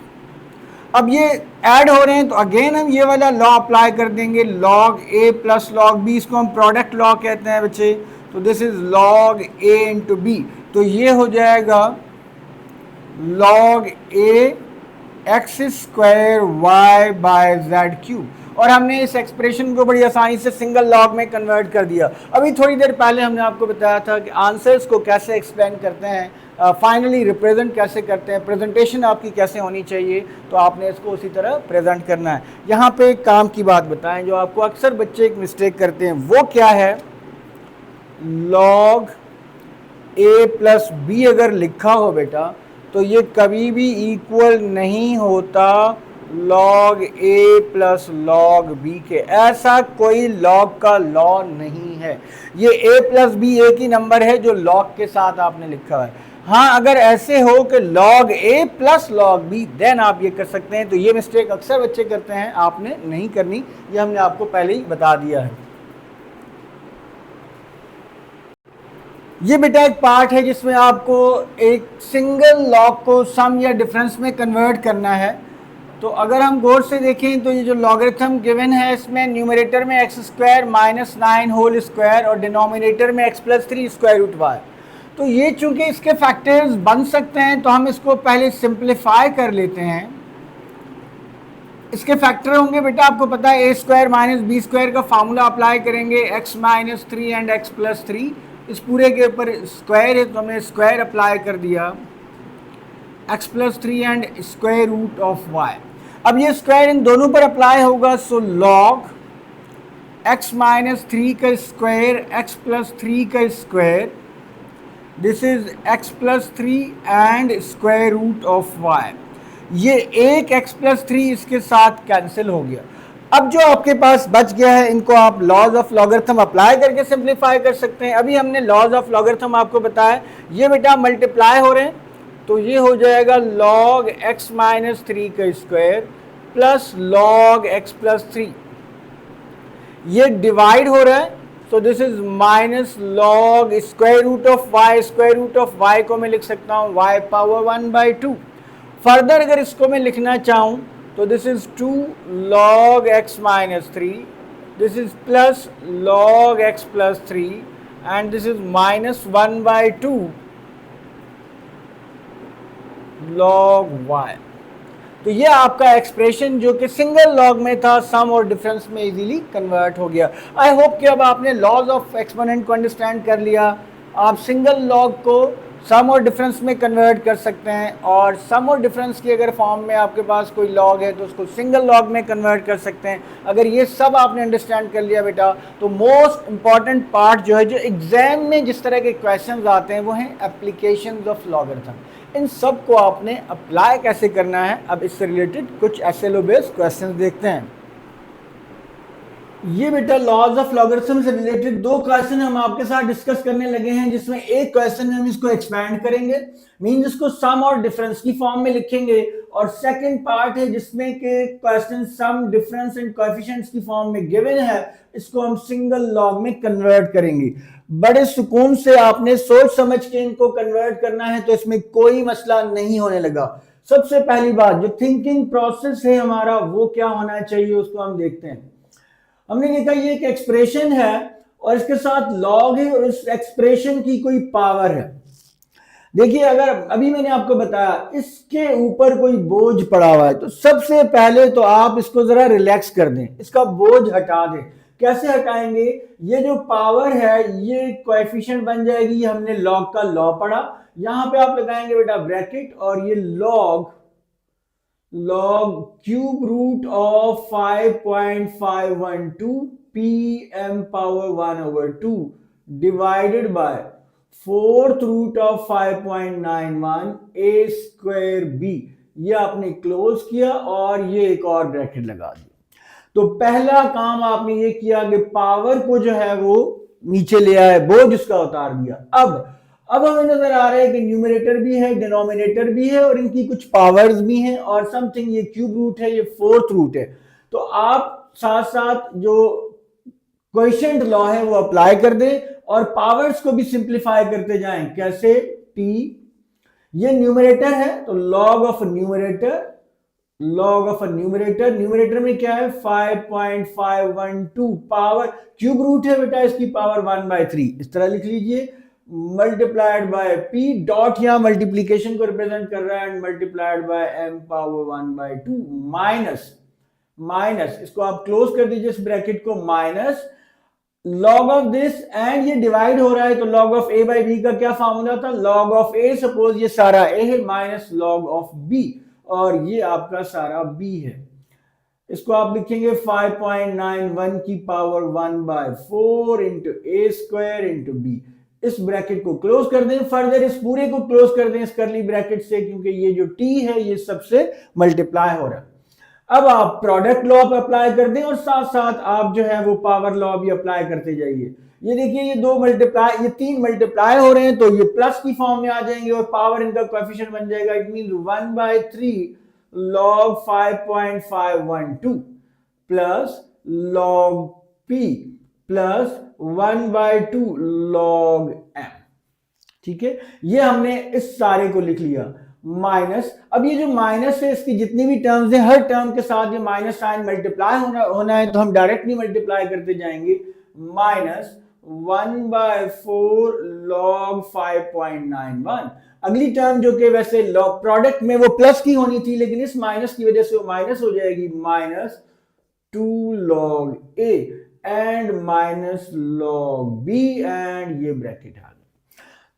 अब ये ऐड हो रहे हैं तो अगेन हम ये वाला लॉ अप्लाई कर देंगे, log a plus log b, इसको हम प्रोडक्ट लॉ कहते हैं बच्चे। तो this is log a into b, तो ये हो जाएगा log a x square y by Z cube. और हमने इस एक्सप्रेशन को बड़ी आसानी से सिंगल लॉग में कन्वर्ट कर दिया। अभी थोड़ी देर पहले हमने आपको बताया था कि आंसर्स को कैसे एक्सप्लेन करते हैं, फाइनली रिप्रेजेंट कैसे करते हैं, प्रेजेंटेशन आपकी कैसे होनी चाहिए, तो आपने इसको उसी तरह प्रेजेंट करना है। यहाँ पे एक काम की बात बताएं जो आपको अक्सर बच्चे एक मिस्टेक करते हैं, वो क्या है, log a प्लस b अगर लिखा हो बेटा तो ये कभी भी इक्वल नहीं होता log a plus log b के। ऐसा कोई log का लॉ नहीं है। ये a प्लस b एक ही नंबर है जो log के साथ आपने लिखा है। हाँ, अगर ऐसे हो कि log a plus log b, then आप ये कर सकते हैं। तो ये मिस्टेक अक्सर बच्चे करते हैं, आपने नहीं करनी, ये हमने आपको पहले ही बता दिया है। ये बेटा एक पार्ट है जिसमें आपको एक सिंगल लॉग को सम या डिफरेंस में कन्वर्ट करना है। तो अगर हम गौर से देखें तो ये जो लॉगरिथम गिवन है इसमें न्यूमरेटर में X square minus 9 whole square और डिनोमिनेटर में X plus 3 square root Y. तो ये चूंकि इसके फैक्टर्स बन सकते हैं तो हम इसको पहले सिंप्लीफाई कर लेते हैं। इसके फैक्टर होंगे बेटा, आपको पता है ए स्क्वायर माइनस बी स्क्वायर का फार्मूला अप्लाई करेंगे, x minus 3 and x plus 3। इस पूरे के ऊपर स्क्वायर है तो हमने स्क्वायर अप्लाई कर दिया, X plus 3 and square root of Y. अब ये स्क्वायर इन दोनों पर अप्लाई होगा, सो लॉग एक्स माइनस 3 का स्क्वायर एक्स प्लस 3 का square, this is X plus 3 and square root of Y. ये एक एक्स प्लस 3 इसके साथ कैंसिल हो गया। अब जो आपके पास बच गया है इनको आप लॉज ऑफ लॉगरिथम अप्लाई करके सिंप्लीफाई कर सकते हैं। अभी हमने लॉज ऑफ लॉगरिथम आपको बताया, ये बेटा मल्टीप्लाई हो रहे हैं तो ये हो जाएगा लॉग एक्स माइनस 3 का square plus log X plus 3। ये डिवाइड हो रहा है तो this is minus log square root of Y. Square root of Y को मैं लिख सकता हूँ वाई पावर 1/2। फर्दर अगर इसको मैं लिखना चाहूँ तो this is 2 log x minus 3, this is plus log x plus 3 and this is minus 1/2 log y। तो ये आपका एक्सप्रेशन जो कि सिंगल लॉग में था सम और डिफरेंस में इजीली कन्वर्ट हो गया। आई होप कि अब आपने लॉज ऑफ एक्सपोनेंट को अंडरस्टैंड कर लिया। आप सिंगल लॉग को सम और डिफरेंस में कन्वर्ट कर सकते हैं और सम और डिफरेंस की अगर फॉर्म में आपके पास कोई लॉग है तो उसको सिंगल लॉग में कन्वर्ट कर सकते हैं। अगर ये सब आपने अंडरस्टैंड कर लिया बेटा तो मोस्ट इंपॉर्टेंट पार्ट जो है, जो एग्जाम में जिस तरह के क्वेश्चंस आते हैं वो हैं एप्लीकेशंस ऑफ लॉगरिथम। इन सब को आपने अप्लाई कैसे करना है, अब इससे रिलेटेड कुछ एसएलओ बेस्ड क्वेश्चंस देखते हैं। ये बेटा लॉज ऑफ लॉगरिथम से रिलेटेड दो क्वेश्चन हम आपके साथ डिस्कस करने लगे हैं, जिसमें एक क्वेश्चन में हम इसको एक्सपैंड करेंगे, मींस इसको सम और डिफरेंस की फॉर्म में लिखेंगे, और सेकंड पार्ट है जिसमें के question sum difference and coefficients की फॉर्म में गिवन है, इसको हम सिंगल लॉग में कन्वर्ट करेंगे। बड़े सुकून से आपने सोच समझ के इनको कन्वर्ट करना है तो इसमें कोई मसला नहीं होने लगा। सबसे पहली बात जो थिंकिंग प्रोसेस है हमारा वो क्या होना चाहिए उसको हम देखते हैं। हमने देखा ये एक एक्सप्रेशन है और इसके साथ लॉग है और इस एक्सप्रेशन की कोई पावर है। देखिए अगर अभी मैंने आपको बताया इसके ऊपर कोई बोझ पड़ा हुआ है तो सबसे पहले तो आप इसको जरा रिलैक्स कर दें, इसका बोझ हटा दें। कैसे हटाएंगे? ये जो पावर है ये कोएफिशिएंट बन जाएगी, ये हमने लॉग का लॉ पढ़ा, यहां पे आप लगाएंगे बेटा ब्रैकेट और ये log cube root of 5.512 pm power 1/2 divided by 4th root of 5.91 a square b। ये आपने क्लोज किया और ये एक और ब्रैकेट लगा दिया। तो पहला काम आपने ये किया कि पावर को जो है वो नीचे ले आए, बोझ उसका उतार दिया। अब हमें नजर आ रहा है कि न्यूमरेटर भी है, डिनोमिनेटर भी है और इनकी कुछ पावर्स भी हैं और समथिंग ये क्यूब रूट है, ये 4th रूट है। तो आप साथ साथ जो क्वोशिएंट लॉ है वो अप्लाई कर दें और पावर्स को भी सिंप्लीफाई करते जाएं। कैसे? t ये न्यूमरेटर है तो लॉग ऑफ न्यूमरेटर में क्या है 5.512 पावर क्यूब रूट है बेटा, इसकी पावर 1/3 इस तरह लिख लीजिए, मल्टीप्लाइड बाय p डॉट, यहां मल्टीप्लीकेशन को रिप्रेजेंट कर रहा है, and multiplied by m power 1/2 minus इसको आप क्लोज कर दीजिए इस ब्रैकेट को, minus log of this, and ये डिवाइड हो रहा है तो log of a by b का क्या फार्मूला था, लॉग ऑफ a, सपोज ये सारा a है, माइनस लॉग ऑफ b और ये आपका सारा b है। इसको आप लिखेंगे 5.91 की power 1/4 into a square into b। इस ब्रैकेट को क्लोज कर दें, फर्दर इस पूरे को क्लोज कर दें इस करली ब्रैकेट से, क्योंकि ये जो t है ये सबसे मल्टीप्लाई हो रहा है। अब आप प्रोडक्ट लॉ पे अप्लाई कर दें और साथ साथ आप जो है वो पावर लॉ भी अप्लाई करते जाइए। ये देखिए ये 3 मल्टीप्लाई हो रहे हैं तो ये प्लस की फॉर्म में आ जाएंगे और पावर इनका कोएफिशिएंट बन जाएगा, it means 1/3 log 5.512 plus log p plus 1/2 log m। ठीक है, ये हमने इस सारे को लिख लिया माइनस। अब ये जो माइनस है इसकी जितनी भी टर्म्स है हर टर्म के साथ ये माइनस साइन मल्टीप्लाई होना है, तो हम डायरेक्टली मल्टीप्लाई करते जाएंगे। Minus 1/4 log 5.91। अगली टर्म जो कि वैसे लॉग प्रोडक्ट में वो प्लस की होनी थी, लेकिन इस माइनस की वजह से वो माइनस हो जाएगी। Minus 2 log a and minus log b, and ये ब्रैकेट आ गया।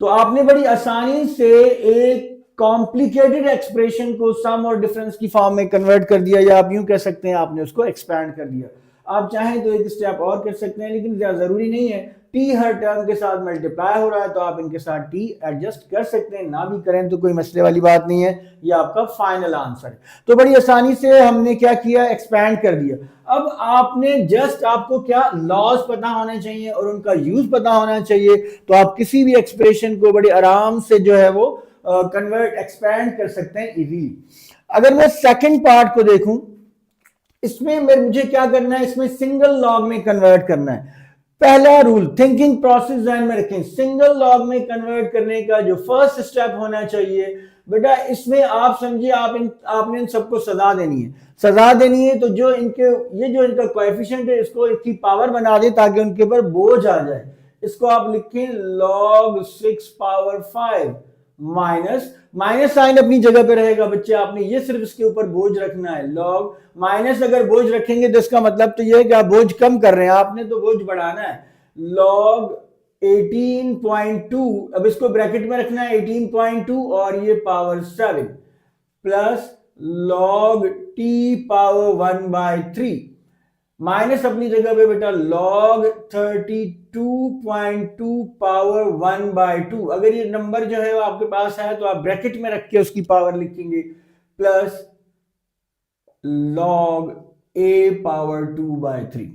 तो आपने बड़ी आसानी से एक कॉम्प्लिकेटेड एक्सप्रेशन को सम और डिफरेंस की फॉर्म में कन्वर्ट कर दिया, या आप यूं कह सकते हैं आपने उसको एक्सपैंड कर दिया। आप चाहें तो एक स्टेप और कर सकते हैं, लेकिन जरूरी नहीं है। टी हर टर्म के साथ मल्टीप्लाई हो रहा है तो आप इनके साथ टी एडजस्ट कर सकते हैं, ना भी करें तो कोई मसले वाली बात नहीं है। ये आपका फाइनल आंसर है। तो बड़ी आसानी से हमने क्या किया, एक्सपैंड कर दिया। अब आपने जस्ट आपको क्या लॉज पता होने चाहिए और उनका यूज पता होना चाहिए, तो आप किसी भी एक्सप्रेशन को बड़े आराम से जो है वो कन्वर्ट एक्सपैंड कर सकते हैं इजीली। अगर मैं सेकंड पार्ट को देखूं, इसमें मुझे क्या करना है, इसमें सिंगल लॉग में कन्वर्ट करना है। पहला रूल थिंकिंग प्रोसेस ध्यान में रखें, सिंगल लॉग में कन्वर्ट करने का जो फर्स्ट स्टेप होना चाहिए बेटा, इसमें आप समझिए आपने इन सबको सजा देनी है। सजा देनी है तो जो इनका कोएफिशिएंट है इसको इसकी पावर बना दे ताकि उनके ऊपर बोझ आ जाए। इसको आप लिखें log 6 पावर 5 माइनस साइन अपनी जगह पे रहेगा बच्चे, आपने ये सिर्फ इसके ऊपर बोझ रखना है। लॉग माइनस अगर बोझ रखेंगे तो इसका मतलब तो ये है कि आप बोझ कम कर रहे हैं, आपने तो बोझ बढ़ाना है। लॉग 18.2, अब इसको ब्रैकेट में रखना है 18.2 और ये power 7 plus log T power 1/3 minus अपनी जगह पे बेटा log 32.2 पावर 1/2। अगर ये नंबर जो है वो आपके पास है तो आप ब्रैकेट में रख के उसकी पावर लिखेंगे, plus log a power 2/3।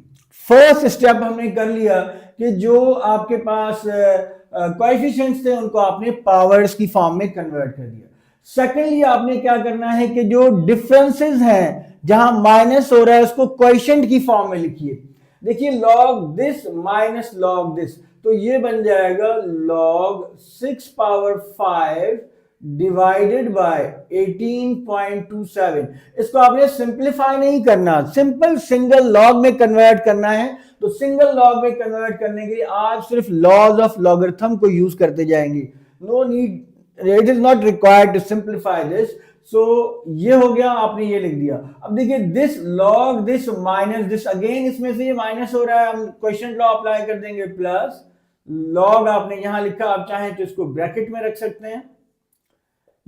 First step हमने कर लिया कि जो आपके पास कोएफिशिएंट्स थे उनको आपने पावर्स की फॉर्म में कन्वर्ट कर दिया। सेकेंडली आपने क्या करना है कि जो डिफरेंसेस हैं जहां माइनस हो रहा है उसको क्वोशिएंट की फॉर्म में लिखिए। देखिए log this minus log this, तो ये बन जाएगा log 6 पावर 5 डिवाइडेड बाय 18.27। इसको आपने सिंप्लीफाई नहीं करना, सिंपल सिंगल लॉग में कन्वर्ट करना है। तो सिंगल लॉग में कन्वर्ट करने के लिए आप सिर्फ लॉज ऑफ लॉगरिथम को यूज करते जाएंगे। No need, it is not required to simplify this. So ये हो गया, आपने ये लिख दिया। अब देखिए this log this minus this, again इसमें से ये माइनस हो रहा है, हम क्वेश्चन लॉ अप्लाई कर देंगे, प्लस लॉग आपने यहां लिखा, आप चाहें तो इसको ब्रैकेट में रख सकते हैं।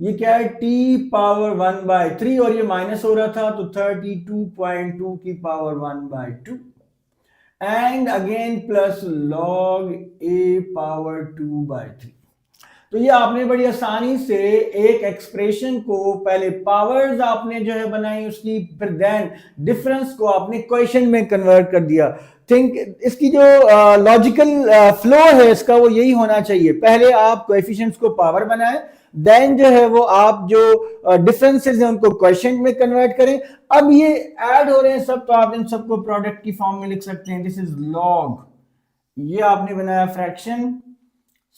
ये क्या है, टी पावर 1/3 और ये माइनस हो रहा था तो 32.2 की power 1/2 and again plus log A power 2/3। तो ये आपने बड़ी आसानी से एक एक्सप्रेशन को पहले पावर्स आपने जो है बनाई उसकी, फिर देन डिफरेंस को आपने क्वेश्चन में कन्वर्ट कर दिया। थिंक इसकी जो लॉजिकल फ्लो है इसका वो यही होना चाहिए, पहले आप कोएफिशिएंट्स को पावर बनाएं, देन जो है वो आप जो डिफरेंसेस हैं उनको क्वेश्चन में कन्वर्ट करें। अब ये ऐड हो रहे हैं सब, तो आप इन सबको प्रोडक्ट की फॉर्म में लिख सकते हैं। दिस इज लॉग, ये आपने बनाया फ्रैक्शन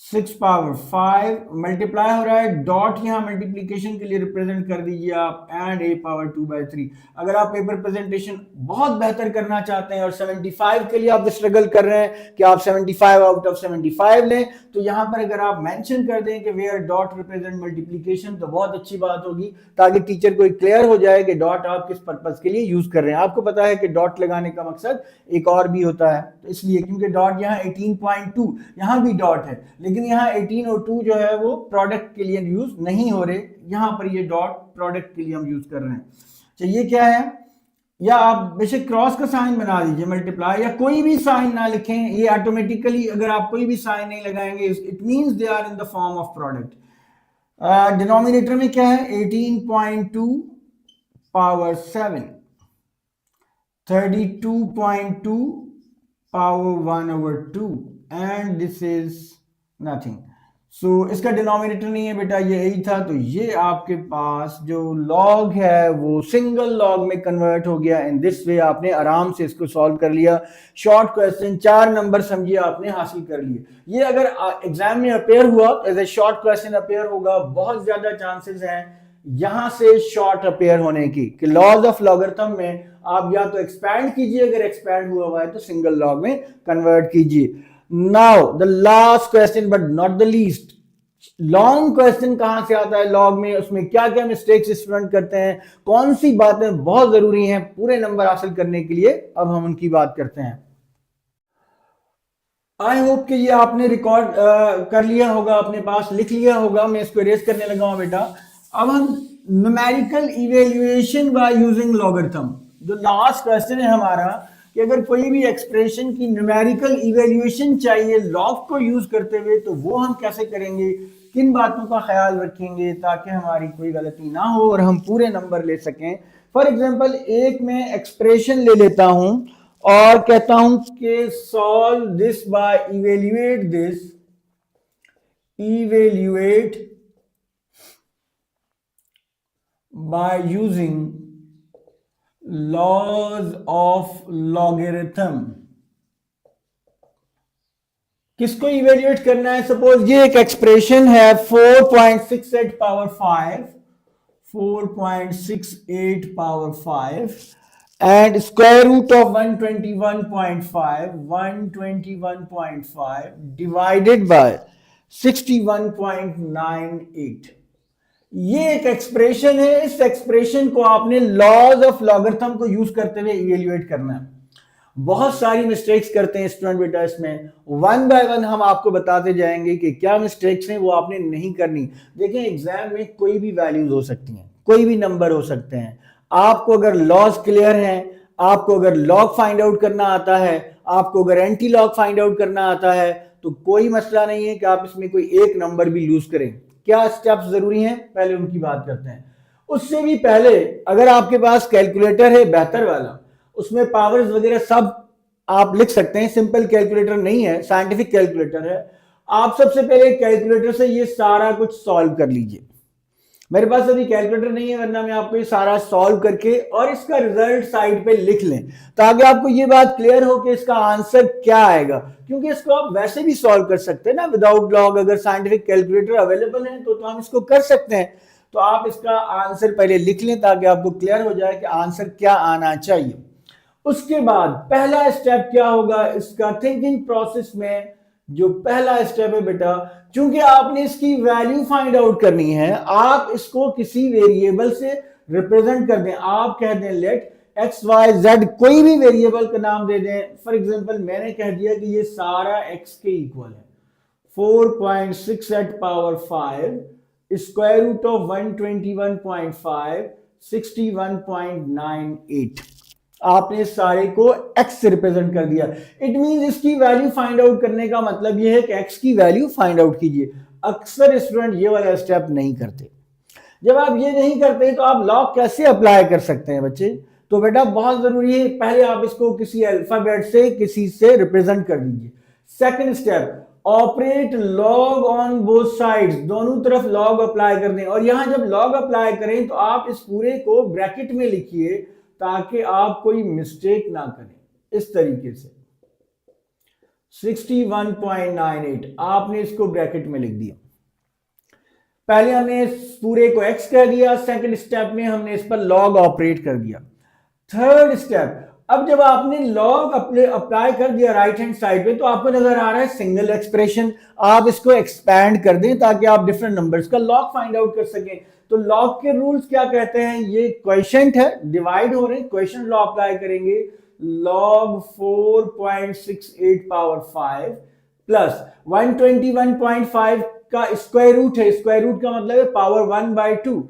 6 पावर 5 मल्टीप्लाई हो रहा है, डॉट यहां मल्टीप्लीकेशन के लिए रिप्रेजेंट कर दीजिए आप, एंड a पावर 2/3। अगर आप पेपर प्रेजेंटेशन बहुत बेहतर करना चाहते हैं और 75 के लिए आप स्ट्रगल कर रहे हैं कि आप 75 आउट ऑफ 75 लें, तो यहां पर अगर आप मेंशन कर दें कि वेयर डॉट रिप्रेजेंट मल्टीप्लीकेशन तो बहुत अच्छी बात होगी, ताकि टीचर को क्लियर हो जाए कि डॉट आप किस पर्पज के लिए यूज कर रहे हैं। आपको पता है कि डॉट लगाने का मकसद एक और भी होता है, तो इसलिए क्योंकि डॉट यहाँ 18.2 यहां भी डॉट है, लेकिन यहाँ 18 और 2 जो है वो प्रोडक्ट के लिए यूज नहीं हो रहे, यहां पर ये डॉट प्रोडक्ट के लिए हम यूज कर रहे हैं। चाहिए क्या है, या आप बेशक क्रॉस का साइन बना दीजिए, मल्टीप्लाई, या कोई भी साइन ना लिखें, ये ऑटोमेटिकली अगर आप कोई भी साइन नहीं लगाएंगे it means they are in the form of product. Denominator में क्या है, 18.2 power 7, 32.2 power 1/2 and this is nothing. इसका डिनोमिनेटर नहीं है बेटा, ये यही था। तो ये आपके पास जो लॉग है वो सिंगल लॉग में कन्वर्ट हो गया। इन दिस वे आपने आराम से इसको सॉल्व कर लिया। शॉर्ट क्वेश्चन 4 नंबर समझिए आपने हासिल कर लिए। ये अगर एग्जाम में अपेयर हुआ as a short question appear होगा, बहुत ज्यादा चांसेस हैं यहां से शॉर्ट अपेयर होने की कि लॉज ऑफ लॉगरिथम में आप या तो एक्सपैंड कीजिए, अगर एक्सपैंड हुआ है तो सिंगल लॉग में कन्वर्ट कीजिए। Now the last question but not the least, long question कहां से आता है लॉग में, उसमें क्या क्या मिस्टेक्स स्टूडेंट करते हैं, कौन सी बातें बहुत जरूरी हैं पूरे नंबर हासिल करने के लिए, अब हम उनकी बात करते हैं। आई होप कि ये आपने रिकॉर्ड कर लिया होगा, अपने पास लिख लिया होगा। मैं इसको इरेज करने लगा हूं बेटा। अब हम numerical evaluation by using logarithm, जो लास्ट क्वेश्चन है हमारा कि अगर कोई भी एक्सप्रेशन की न्यूमेरिकल इवेल्युएशन चाहिए लॉग को यूज करते हुए, तो वो हम कैसे करेंगे, किन बातों का ख्याल रखेंगे ताकि हमारी कोई गलती ना हो और हम पूरे नंबर ले सकें। फॉर एग्जांपल एक मैं एक्सप्रेशन ले लेता हूं और कहता हूं कि solve this by evaluate by using laws of logarithm. किसको इवेल्युएट करना है? सपोज ये एक एक्सप्रेशन है 4.68 power 5, 4.68 power 5 and square root of 121.5 divided by 61.98। ये एक एक्सप्रेशन है, इस एक्सप्रेशन को आपने लॉज ऑफ लॉगरिथम को यूज करते हुए इवेल्युएट करना है। बहुत सारी मिस्टेक्स करते हैं स्टूडेंट बेटा इसमें, वन बाय वन हम आपको बताते जाएंगे कि क्या मिस्टेक्स हैं, वो आपने नहीं करनी। देखें एग्जाम में कोई भी वैल्यूज हो सकती हैं, कोई भी नंबर हो सकते हैं। आपको अगर लॉज क्लियर हैं, आपको अगर लॉग फाइंड आउट करना आता है, आपको अगर एंटी लॉग फाइंड आउट करना आता है, तो कोई मसला नहीं है कि आप इसमें कोई एक नंबर भी लूज करें। क्या स्टेप्स जरूरी हैं, पहले उनकी बात करते हैं। उससे भी पहले अगर आपके पास कैलकुलेटर है बेहतर वाला, उसमें पावर्स वगैरह सब आप लिख सकते हैं। सिंपल कैलकुलेटर नहीं है, साइंटिफिक कैलकुलेटर है। आप सबसे पहले कैलकुलेटर से ये सारा कुछ सॉल्व कर लीजिए। मेरे पास अभी कैलकुलेटर नहीं है, वरना मैं आपको ये सारा सॉल्व करके और इसका रिजल्ट साइड पे लिख लें, ताकि आपको ये बात क्लियर हो कि इसका आंसर क्या आएगा। क्योंकि इसको आप वैसे भी सॉल्व कर सकते हैं ना विदाउट लॉग, अगर साइंटिफिक कैलकुलेटर अवेलेबल है तो हम इसको कर सकते हैं। तो आप इसका आंसर पहले लिख लें ताकि आपको क्लियर हो जाए कि आंसर क्या आना चाहिए। उसके बाद पहला स्टेप क्या होगा इसका थिंकिंग प्रोसेस में, जो पहला स्टेप है बेटा, चूंकि आपने इसकी वैल्यू फाइंड आउट करनी है, आप इसको किसी वेरिएबल से रिप्रेजेंट कर दें। आप कह दें लेट एक्स वाई जेड, कोई भी वेरिएबल का नाम दे दें। फॉर एग्जांपल मैंने कह दिया कि ये सारा एक्स के इक्वल है। 4.68 पावर 5 स्क्वायर रूट ऑफ 121.5 61.98। आपने सारे को x से रिप्रेजेंट कर दिया। इट मींस इसकी वैल्यू फाइंड आउट करने का मतलब यह है कि x की वैल्यू फाइंड आउट कीजिए। अक्सर स्टूडेंट ये वाला स्टेप नहीं करते। जब आप ये नहीं करते तो आप लॉग कैसे अप्लाई कर सकते हैं बच्चे? तो बेटा बहुत जरूरी है, पहले आप इसको किसी अल्फाबेट से किसी से रिप्रेजेंट कर दीजिए। Second step, operate log on both sides, दोनों तरफ लॉग अप्लाई कर दें। और यहां जब लॉग अप्लाई करें तो आप इस पूरे को ब्रैकेट में लिखिए ताकि आप कोई मिस्टेक ना करें। इस तरीके से 61.98 आपने इसको ब्रैकेट में लिख दिया। पहले हमने इस पूरे को x कह दिया, सेकंड स्टेप में हमने इस पर लॉग ऑपरेट कर दिया। थर्ड स्टेप, अब जब आपने लॉग अप्लाई कर दिया राइट हैंड साइड पे, तो आपको नजर आ रहा है सिंगल एक्सप्रेशन। आप इसको एक्सपैंड कर दें ताकि आप डिफरेंट नंबर्स का लॉग फाइंड आउट कर सकें। तो लॉग के रूल्स क्या कहते हैं? ये क्वोशिएंट है, डिवाइड हो रहे हैं, क्वोशिएंट लॉ अप्लाई करेंगे। लॉग 4.68 पावर 5 प्लस 121.5 का स्क्वायर रूट है, स्क्वायर रूट का मतलब है पावर 1/2।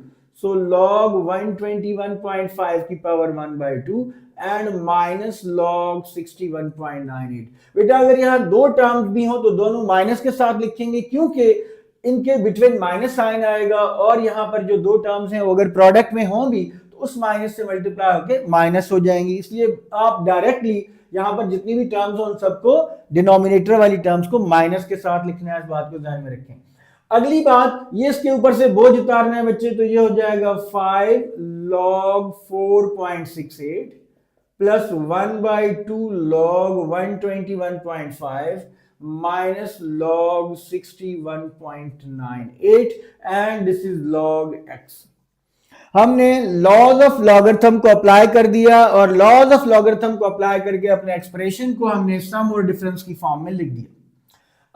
सो लॉग 121.5 की पावर 1/2 एंड माइनस लॉग 61.98। बेटा अगर यहां दो टर्म्स भी हो तो दोनों माइनस के साथ लिखेंगे, क्योंकि इनके बिटवीन माइनस साइन आएगा, और यहां पर जो दो टर्म्स हैं वो अगर प्रोडक्ट में हों भी तो उस माइनस से मल्टीप्लाई होकर माइनस हो जाएंगी। इसलिए आप डायरेक्टली यहां पर जितनी भी टर्म्स हो उन सबको डिनोमिनेटर वाली टर्म्स को माइनस के साथ लिखना है, इस बात को ध्यान में रखें। अगली बात, ये इसके ऊपर से बोझ उतारना है बच्चे, तो ये हो जाएगा 5 log 4.68 plus 1/2 log 121.5 minus log 61.98 and this is log x। हमने लॉज ऑफ लॉगरिथम को अप्लाई कर दिया और लॉज ऑफ लॉगरिथम को अप्लाई करके अपने एक्सप्रेशन को हमने सम और डिफरेंस की फॉर्म में लिख दिया।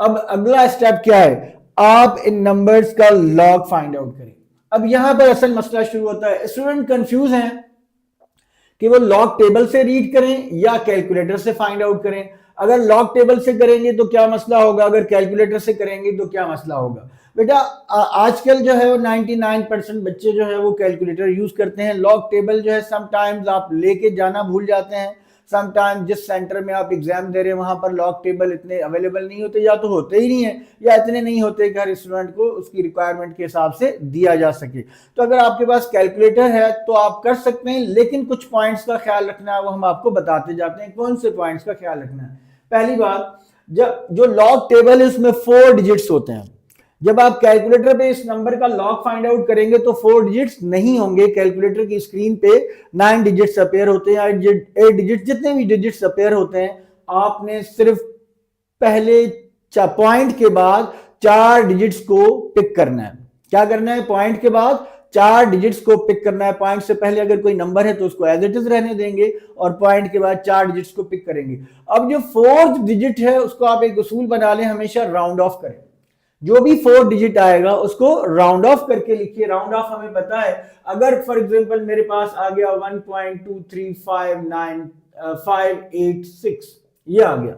अब अगला स्टेप क्या है, आप इन नंबर्स का लॉग फाइंड आउट करें। अब यहां पर असल मसला शुरू होता है, स्टूडेंट कंफ्यूज हैं कि वो लॉग टेबल से रीड करें या कैलकुलेटर से फाइंड आउट करें। अगर लॉग टेबल से करेंगे तो क्या मसला होगा, अगर कैलकुलेटर से करेंगे तो क्या मसला होगा। बेटा आजकल जो है वो 99% बच्चे जो है वो कैलकुलेटर यूज करते हैं। लॉग टेबल जो है समटाइम्स आप लेके जाना भूल जाते हैं, समटाइम जिस सेंटर में आप एग्जाम दे रहे हैं वहां पर लॉग टेबल इतने अवेलेबल नहीं होते, या तो होते ही नहीं है या इतने नहीं होते कि हर स्टूडेंट को उसकी रिक्वायरमेंट के हिसाब से दिया जा सके। तो अगर आपके पास कैलकुलेटर है तो आप कर सकते हैं, लेकिन कुछ पॉइंट्स का ख्याल रखना है, वो हम आपको बताते जाते हैं। कौन से पॉइंट्स का ख्याल रखना है? पहली बात, जब जो लॉग टेबल है उसमें 4 डिजिट्स होते हैं। जब आप कैलकुलेटर पे इस नंबर का लॉग फाइंड आउट करेंगे तो 4 डिजिट्स नहीं होंगे, कैलकुलेटर की स्क्रीन पे 9 डिजिट्स अपेयर होते हैं, 8 डिजिट्स, जितने भी डिजिट्स अपेयर होते हैं। आपने सिर्फ पहले पॉइंट के बाद 4 डिजिट्स को पिक करना है। क्या करना है? पॉइंट के बाद 4 डिजिट्स को पिक करना है। पॉइंट से पहले अगर कोई नंबर है तो उसको एज इट इज रहने देंगे और पॉइंट के बाद 4 डिजिट्स को पिक करेंगे। अब जो 4th डिजिट है उसको आप एक उसूल बना लें, हमेशा राउंड ऑफ करें। जो भी 4 डिजिट आएगा उसको राउंड ऑफ करके लिखिए। राउंड ऑफ हमें पता है, अगर फॉर एग्जांपल मेरे पास आ गया 1.2359586, ये आ गया,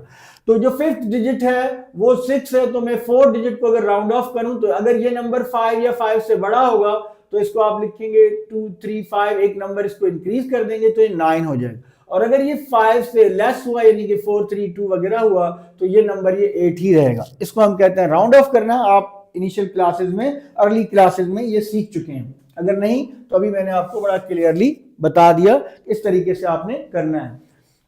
तो जो 5th डिजिट है वो 6 है, तो मैं 4 डिजिट को अगर राउंड ऑफ करूं तो अगर ये नंबर 5 या 5 से बड़ा होगा तो इसको आप लिखेंगे 235, एक नंबर इसको इंक्रीज कर देंगे तो ये 9 हो जाएगा। और अगर ये 5 से लेस हुआ यानी कि 432 वगैरह हुआ तो ये नंबर ये 8 ही रहेगा। इसको हम कहते हैं राउंड ऑफ करना। आप इनिशियल क्लासेस में, अर्ली क्लासेस में ये सीख चुके हैं, अगर नहीं तो अभी मैंने आपको बड़ा क्लियरली बता दिया इस तरीके से आपने करना है।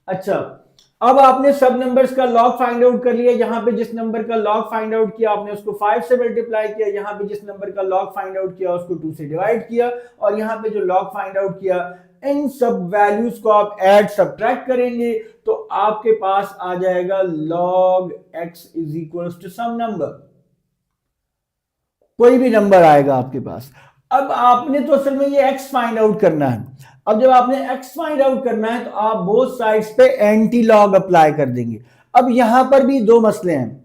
अच्छा, अब आपने सब नंबर्स का लॉग फाइंड आउट कर लिया। यहाँ पे जिस नंबर का लॉग फाइंड आउट किया आपने उसको 5 से मल्टीप्लाई किया, यहाँ पे जिस नंबर का लॉग फाइंड आउट किया उसको 2 से डिवाइड किया, और यहाँ पे जो लॉग फाइंड आउट किया इन सब वैल्यूज को आप ऐड सब्ट्रैक्ट करेंगे तो आपके पास आ जाएगा log x is equals to some number, कोई भी नंबर आएगा आपके पास। अब आपने तो असल में ये x फाइंड आउट करना है। अब जब आपने x फाइंड आउट करना है तो आप बोथ साइड्स पे एंटी लॉग अप्लाई कर देंगे। अब यहां पर भी दो मसले हैं।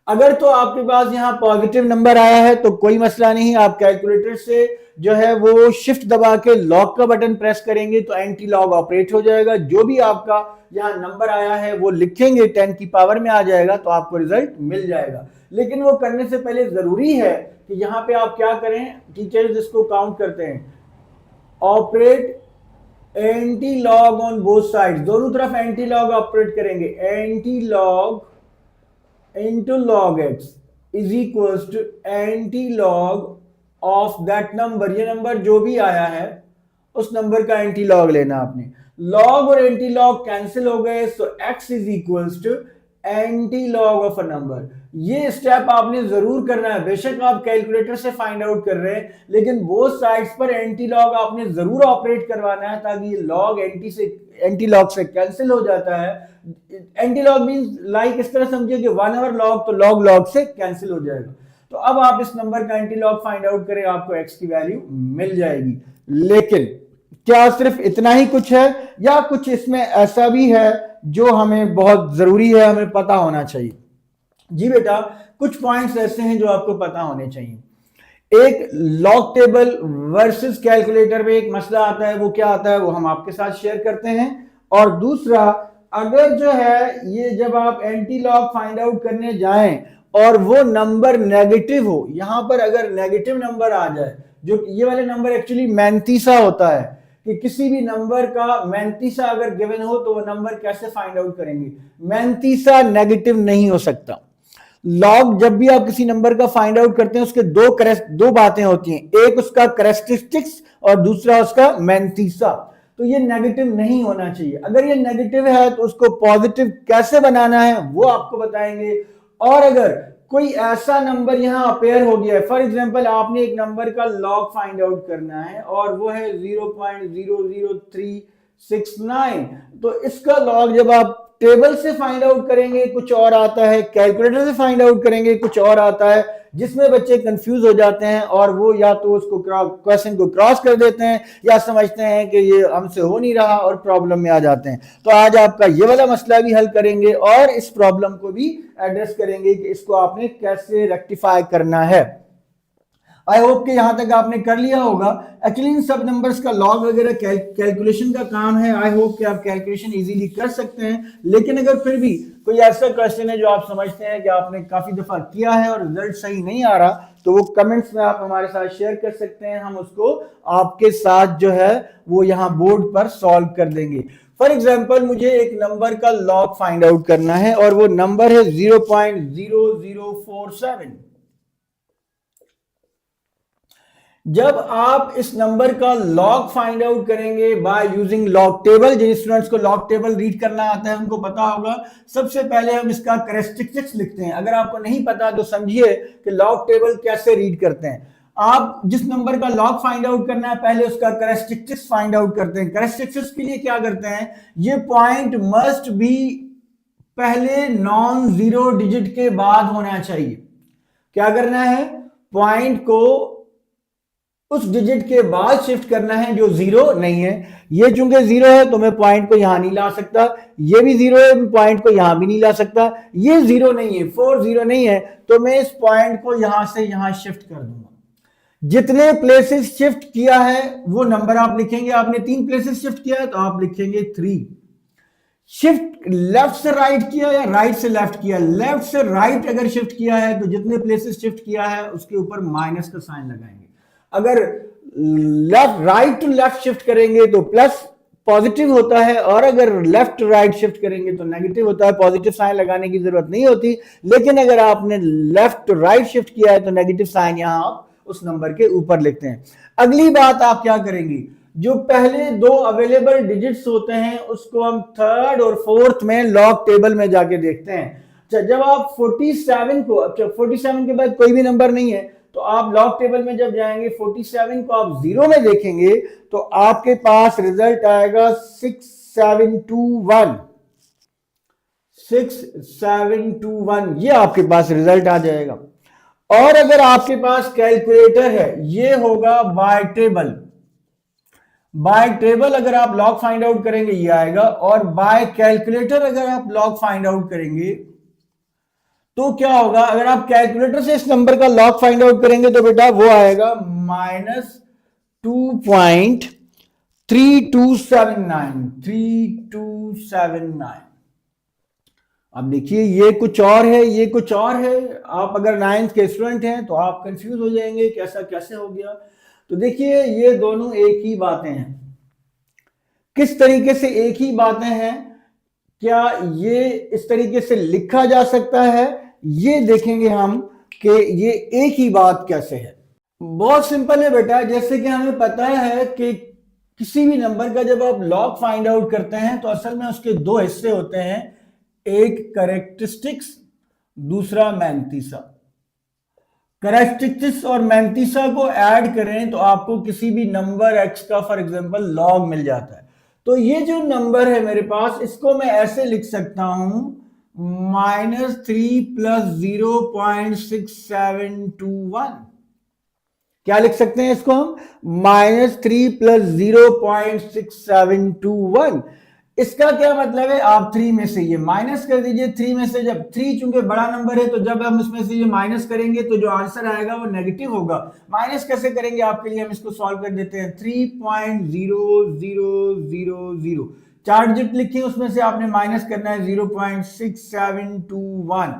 अगर तो आपके पास यहां पॉजिटिव नंबर आया है तो कोई मसला नहीं, आप कैलकुलेटर से जो है वो शिफ्ट दबा के लॉग का बटन प्रेस करेंगे तो एंटी लॉग ऑपरेट हो जाएगा। जो भी आपका यहाँ नंबर आया है वो लिखेंगे, 10 की पावर में आ जाएगा तो आपको रिजल्ट मिल जाएगा। लेकिन वो करने से पहले जरूरी है कि यहाँ पे आप क्या करें, टीचर्स इसको काउंट करते हैं, operate anti log on both sides, दोनों तरफ एंटी लॉग ऑपरेट करेंगे। Anti log into log x is equals to anti-log of that number। ये नंबर जो भी आया है उस नंबर का एंटी लॉग लेना आपने। लॉग और एंटी लॉग कैंसिल हो गए तो x is equals to antilog of a number. ये स्टेप आपने जरूर करना है। बेशक आप कैलकुलेटर से फाइंड आउट कर रहे हैं लेकिन बोथ साइड्स पर एंटी लॉग आपने जरूर ऑपरेट करवाना है ताकि ये लॉग एंटी लॉग से कैंसिल हो जाता है। एंटी लॉग मींस लाइक इस तरह समझिए कि 1 ओवर लॉग, तो लॉग लॉग से कैंसिल हो जाएगा। तो अब आप इस नंबर का एंटी लॉग फाइंड आउट करें, आपको x की वैल्यू मिल जाएगी। लेकिन क्या सिर्फ इतना ही कुछ है या कुछ इसमें ऐसा भी है जो हमें बहुत जरूरी है, हमें पता होना चाहिए? जी बेटा, कुछ पॉइंट्स ऐसे हैं जो आपको पता होने चाहिए। एक लॉग टेबल वर्सेस कैलकुलेटर में एक मसला आता है, वो क्या आता है वो हम आपके साथ शेयर करते हैं। और दूसरा, अगर जो है ये जब आप एंटी लॉग फाइंड आउट करने जाएं और वो नंबर नेगेटिव हो, यहां पर अगर नेगेटिव नंबर आ जाए, जो ये वाले नंबर एक्चुअली मैंतीसा होता है कि किसी भी नंबर का मैंतीसा अगर गिवन हो तो वो नंबर कैसे फाइंड आउट करेंगे? मैंतीसा नेगेटिव नहीं हो सकता। लॉग जब भी आप किसी नंबर का फाइंड आउट करते हैं उसके दो बातें होती हैं, एक उसका कैरेक्टरिस्टिक्स और दूसरा उसका मैंतीसा। तो ये नेगेटिव नहीं होना चाहिए। अगर ये नेगेटिव है तो उसको पॉजिटिव कैसे बनाना है वो आपको बताएंगे। और अगर कोई ऐसा नंबर यहाँ अपेयर हो गया है, फॉर एग्जांपल आपने एक नंबर का लॉग फाइंड आउट करना है और वो है 0.00369, तो इसका लॉग जब आप टेबल से फाइंड आउट करेंगे कुछ और आता है, कैलकुलेटर से फाइंड आउट करेंगे कुछ और आता है, जिसमें बच्चे कंफ्यूज हो जाते हैं और वो या तो उसको क्वेश्चन को क्रॉस कर देते हैं या समझते हैं कि ये हमसे हो नहीं रहा और प्रॉब्लम में आ जाते हैं। तो आज आपका ये वाला मसला भी हल करेंगे और इस प्रॉब्लम को भी एड्रेस करेंगे कि इसको आपने कैसे रेक्टिफाई करना है। आई होप कि यहां तक आपने कर लिया होगा। एक्चुअली इन सब नंबर्स का लॉग वगैरह कैलकुलेशन का काम है। आई होप कि आप कैलकुलेशन इजीली कर सकते हैं, लेकिन अगर फिर भी कोई ऐसा क्वेश्चन है जो आप समझते हैं कि आपने काफी दफा किया है और रिजल्ट सही नहीं आ रहा, तो वो कमेंट्स में आप हमारे साथ शेयर कर सकते हैं, हम उसको आपके साथ जो है वो यहाँ बोर्ड पर सॉल्व कर देंगे। फॉर एग्जाम्पल मुझे एक नंबर का लॉग फाइंड आउट करना है और वो नंबर है 0.0047। जब आप इस नंबर का लॉग फाइंड आउट करेंगे बाय यूजिंग लॉग टेबल, जिन स्टूडेंट्स को लॉग टेबल रीड करना आता है उनको पता होगा, सबसे पहले हम इसका कैरेक्टरिस्टिक्स लिखते हैं। अगर आपको नहीं पता तो समझिए कि लॉग टेबल कैसे रीड करते हैं। आप जिस नंबर का लॉग फाइंड आउट करना है पहले उसका कैरेक्टरिस्टिक्स फाइंड आउट करते हैं। कैरेक्टरिस्टिक्स के लिए क्या करते हैं, ये पॉइंट मस्ट बी पहले नॉन जीरो डिजिट के बाद होना चाहिए। क्या करना है, पॉइंट को उस डिजिट के बाद शिफ्ट करना है जो जीरो नहीं है। ये चूंकि जीरो है तो मैं पॉइंट को यहां नहीं ला सकता, ये भी जीरो है, मैं पॉइंट को यहां भी नहीं ला सकता। ये जीरो नहीं है, 40 नहीं है, तो मैं इस पॉइंट को यहां से यहां शिफ्ट कर दूंगा। जितने प्लेसेस शिफ्ट किया है वो नंबर आप लिखेंगे। आपने 3 प्लेसेस शिफ्ट किया है तो आप लिखेंगे 3। शिफ्ट लेफ्ट से राइट किया या राइट से लेफ्ट किया, लेफ्ट से राइट अगर शिफ्ट किया है तो जितने प्लेसेस शिफ्ट किया है उसके ऊपर माइनस का साइन लगाएंगे। अगर left right to left shift करेंगे तो प्लस पॉजिटिव होता है, और अगर लेफ्ट टू राइट शिफ्ट करेंगे तो नेगेटिव होता है। पॉजिटिव साइन लगाने की जरूरत नहीं होती, लेकिन अगर आपने लेफ्ट टू राइट शिफ्ट किया है तो नेगेटिव साइन यहां आप उस नंबर के ऊपर लिखते हैं। अगली बात आप क्या करेंगे, जो पहले 2 अवेलेबल डिजिट्स होते हैं उसको हम थर्ड और फोर्थ में लॉग टेबल में जाके देखते हैं। जब आप 47 को, 47 के बाद कोई भी नंबर नहीं है, तो आप लॉग टेबल में जब जाएंगे 47 को आप जीरो में देखेंगे तो आपके पास रिजल्ट आएगा 6721। 6721 ये आपके पास रिजल्ट आ जाएगा। और अगर आपके पास कैलकुलेटर है, ये होगा बाय टेबल। बाय टेबल अगर आप लॉग फाइंड आउट करेंगे ये आएगा, और बाय कैलकुलेटर अगर आप लॉग फाइंड आउट करेंगे तो क्या होगा, अगर आप कैलकुलेटर से इस नंबर का लॉग फाइंड आउट करेंगे तो बेटा वो आएगा -2.3279। अब देखिए ये कुछ और है, ये कुछ और है। आप अगर 9th के स्टूडेंट हैं तो आप कंफ्यूज हो जाएंगे कैसा कैसे हो गया। तो देखिए ये दोनों एक ही बातें हैं। किस तरीके से एक ही बातें हैं, क्या ये इस तरीके से लिखा जा सकता है, ये देखेंगे हम कि ये एक ही बात कैसे है। बहुत सिंपल है बेटा, जैसे कि हमें पता है कि किसी भी नंबर का जब आप लॉग फाइंड आउट करते हैं तो असल में उसके 2 हिस्से होते हैं, एक कैरेक्टरिस्टिक्स, दूसरा मैंतीसा। कैरेक्टरिस्टिक्स और मैंतीसा को ऐड करें तो आपको किसी भी नंबर x का फॉर एग्जांपल लॉग मिल जाता है। तो ये जो नंबर है मेरे पास, इसको मैं ऐसे लिख सकता हूं -3 + 0.6721। क्या लिख सकते हैं इसको हम, -3 + 0.6721। इसका क्या मतलब है, आप 3 में से ये माइनस कर दीजिए। 3 में से जब 3 चूंकि बड़ा नंबर है तो जब हम इसमें से ये माइनस करेंगे तो जो आंसर आएगा वो नेगेटिव होगा। माइनस कैसे करेंगे आपके लिए हम इसको सॉल्व कर देते हैं। 3.0000 4 डिजिट लिखी, उसमें से आपने माइनस करना है 0.6721।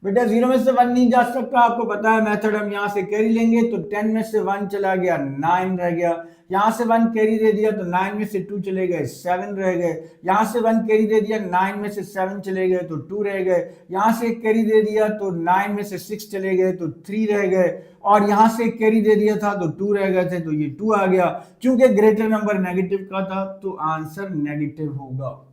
बेटा 0 में से 1 नहीं जा सकता, आपको पता है मेथड। हम यहां से कैरी लेंगे तो 10 में से 1 चला गया, 9 रह गया। यहां से 1 कैरी दे दिया तो 9 में से 2 चले गए, 7 रह गए। यहां से 1 कैरी दे दिया, 9 में से 7 चले गए तो 2 रह गए। यहां से कैरी दे दिया तो 9 में से 6 चले गए तो 3 रह गए। और यहां से कैरी दे दिया था तो 2 रह गए थे, तो ये 2 आ गया। क्योंकि ग्रेटर नंबर नेगेटिव का था तो आंसर नेगेटिव होगा।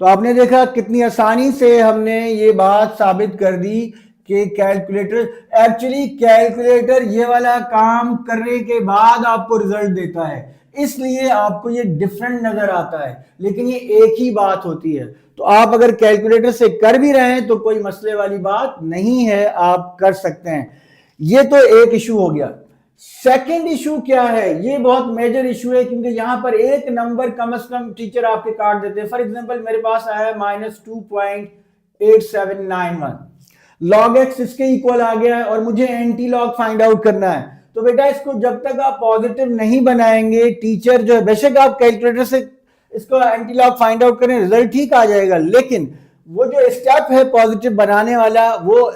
तो आपने देखा कितनी आसानी से हमने ये बात साबित कर दी कि कैलकुलेटर, एक्चुअली कैलकुलेटर ये वाला काम करने के बाद आपको रिजल्ट देता है, इसलिए आपको ये डिफरेंट नजर आता है, लेकिन ये एक ही बात होती है। तो आप अगर कैलकुलेटर से कर भी रहे हैं तो कोई मसले वाली बात नहीं है, आप कर सकते हैं। ये तो एक इशू हो गया। सेकंड इशू क्या है, ये बहुत मेजर इशू है, क्योंकि यहां पर एक नंबर कम से कम टीचर आपके काट देते हैं। फॉर एग्जांपल मेरे पास आया है -2.8791, log x इसके इक्वल आ गया है और मुझे एंटी लॉग फाइंड आउट करना है। तो बेटा इसको जब तक आप पॉजिटिव नहीं बनाएंगे, टीचर जो है, बेशक आप कैलकुलेटर से इसको एंटी लॉग फाइंड आउट करें, रिजल्ट ठीक आ जाएगा, लेकिन वो जो स्टेप है पॉजिटिव बनाने वाला, वो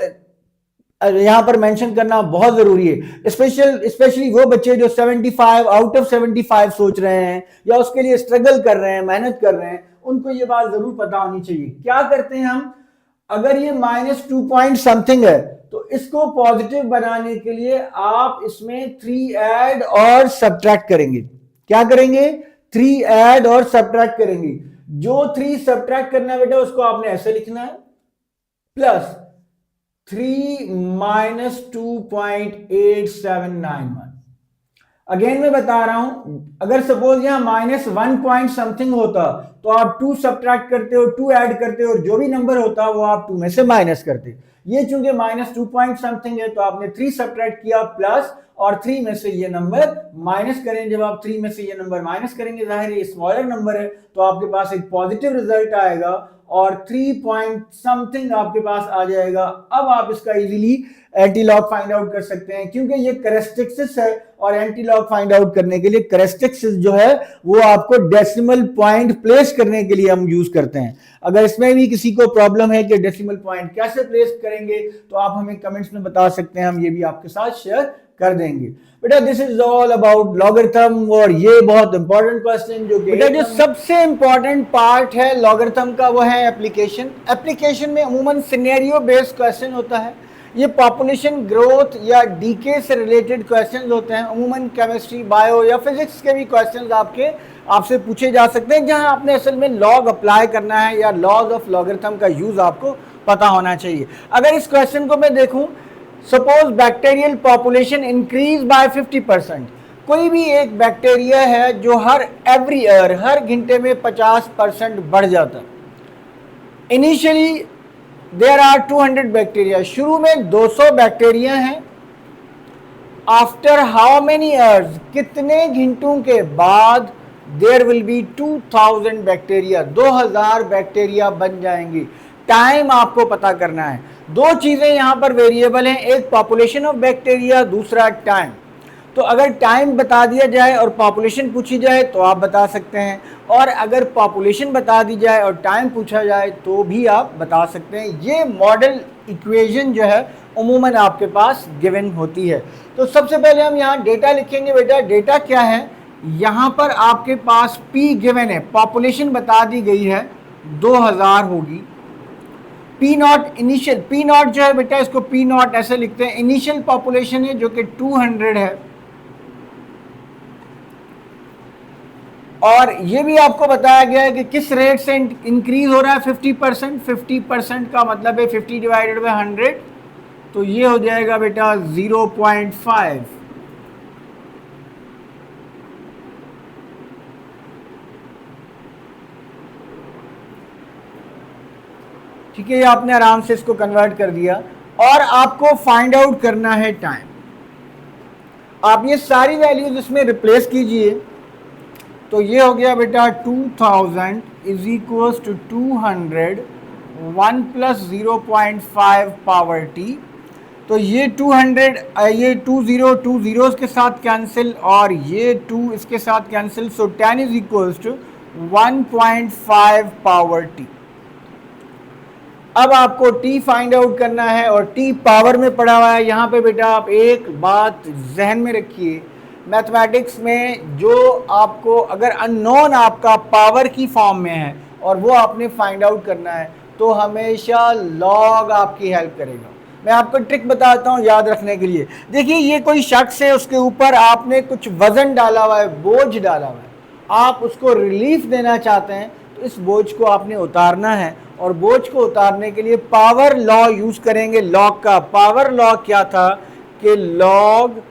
यहां पर मेंशन करना बहुत जरूरी है। स्पेशली वो बच्चे जो 75 आउट ऑफ 75 सोच रहे हैं या उसके लिए स्ट्रगल कर रहे हैं, मेहनत कर रहे हैं, उनको ये बात जरूर पता होनी चाहिए। क्या करते हैं हम, अगर ये -2 पॉइंट समथिंग है तो इसको पॉजिटिव बनाने के लिए आप इसमें 3 ऐड और सब्ट्रैक्ट करेंगे। क्या करेंगे, 3 ऐड और सब्ट्रैक्ट करेंगे। जो 3 सब्ट्रैक्ट करना है बेटा उसको आपने ऐसे लिखना है, प्लस 3 - 2.8791। अगेन मैं बता रहा हूं, अगर सपोज यहां -1 पॉइंट समथिंग होता तो आप 2 सब्ट्रैक्ट करते हो, 2 ऐड करते हो, और जो भी नंबर होता वो आप 2 में से माइनस करते। ये चूंकि -2 पॉइंट समथिंग है तो आपने 3 सब्ट्रैक्ट किया प्लस, और 3 में से ये नंबर माइनस करें। जब आप 3 में से ये नंबर माइनस करेंगे, जाहिर है स्मॉलर नंबर है, तो आपके पास एक पॉजिटिव रिजल्ट आएगा और 3 पॉइंट समथिंग आपके पास आ जाएगा। अब आप इसका easily anti log find out कर सकते हैं, क्योंकि ये कैरेक्टरिस्टिक्स है, और एंटी लॉग फाइंड आउट करने के लिए कैरेक्टरिस्टिक्स जो है वो आपको डेसिमल पॉइंट प्लेस करने के लिए हम यूज करते हैं। अगर इसमें भी किसी को प्रॉब्लम है कि डेसिमल पॉइंट कैसे प्लेस करेंगे, तो आप हमें कमेंट्स में बता सकते हैं, हम ये भी आपके साथ शेयर कर देंगे। बेटा this is all about logarithm, और ये बहुत इंपॉर्टेंट क्वेश्चन जो बेटा जो सबसे इंपॉर्टेंट पार्ट है लॉगरिथम का वो है एप्लीकेशन। एप्लीकेशन में अमूमन सिनेरियो बेस्ड क्वेश्चन होता है। ये पॉपुलेशन ग्रोथ या डीके से रिलेटेड क्वेश्चंस होते हैं। अमूमन केमिस्ट्री, बायो या फिजिक्स के भी क्वेश्चंस आपसे पूछे जा सकते हैं, जहां आपने असल में लॉग अप्लाई करना है या लॉज ऑफ लॉगरिथम का यूज आपको पता होना चाहिए। अगर इस क्वेश्चन को मैं देखूं, suppose bacterial population increase by 50%। कोई भी एक बैक्टीरिया है जो एवरी ईयर, हर घंटे में 50% बढ़ जाता है। इनिशियली देयर आर 200 बैक्टीरिया, शुरू में 200 बैक्टीरिया हैं। आफ्टर हाउ मेनी ईयर्स, कितने घंटों के बाद there will be 2000 bacteria, 2000 bacteria बन जाएंगी। टाइम आपको पता करना है। दो चीजें यहां पर वेरिएबल हैं, एक पॉपुलेशन ऑफ बैक्टीरिया, दूसरा टाइम। तो अगर टाइम बता दिया जाए और पॉपुलेशन पूछी जाए तो आप बता सकते हैं, और अगर पॉपुलेशन बता दी जाए और टाइम पूछा जाए तो भी आप बता सकते हैं। ये मॉडल इक्वेशन जो है उमूमन आपके पास गिवन होती है। तो सबसे पहले हम यहाँ डेटा लिखेंगे। बेटा डेटा क्या है, यहाँ पर आपके पास P गिवन है, पॉपुलेशन बता दी गई है 2000 होगी। P not initial, P not जो है बेटा इसको P नॉट ऐसे लिखते हैं, इनिशियल पॉपुलेशन है जो कि 200 है। और ये भी आपको बताया गया है कि किस रेट से इंक्रीज हो रहा है, 50%। 50% का मतलब है 50 डिवाइडेड बाय 100, तो ये हो जाएगा बेटा 0.5। ठीक है, ये आपने आराम से इसको कन्वर्ट कर दिया। और आपको फाइंड आउट करना है टाइम। आप ये सारी वैल्यूज इसमें रिप्लेस कीजिए, तो ये हो गया बेटा 2000 is equal to 200, 1 plus 0.5 power T. तो ये 200, ये 2 zeros के साथ कैंसिल, और ये 2 इसके साथ cancel, so 10 is equal to 1.5 power T. अब आपको t फाइंड आउट करना है, और t पावर में पड़ा हुआ है। यहाँ पे बेटा आप एक बात जहन में रखिए, मैथमेटिक्स में जो आपको अगर अननोन आपका पावर की फॉर्म में है और वो आपने फाइंड आउट करना है, तो हमेशा लॉग आपकी हेल्प करेगा। मैं आपको ट्रिक बताता हूँ याद रखने के लिए। देखिए ये कोई शख्स है, उसके ऊपर आपने कुछ वजन डाला हुआ है, बोझ डाला हुआ है, आप उसको रिलीफ देना चाहते हैं, तो इस बोझ को आपने उतारना है और बोझ को उतारने के लिए पावर लॉ यूज करेंगे। लॉग का पावर लॉ क्या था कि log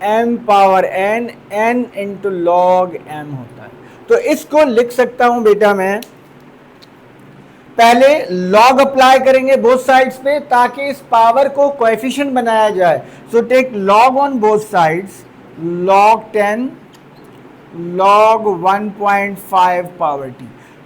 m power n, n into log m होता है। तो इसको लिख सकता हूं बेटा मैं, पहले लॉग अप्लाई करेंगे बोथ साइड्स पे ताकि इस पावर को कोएफिशिएंट बनाया जाए। So take log on both sides, log 10 log 1.5 power t।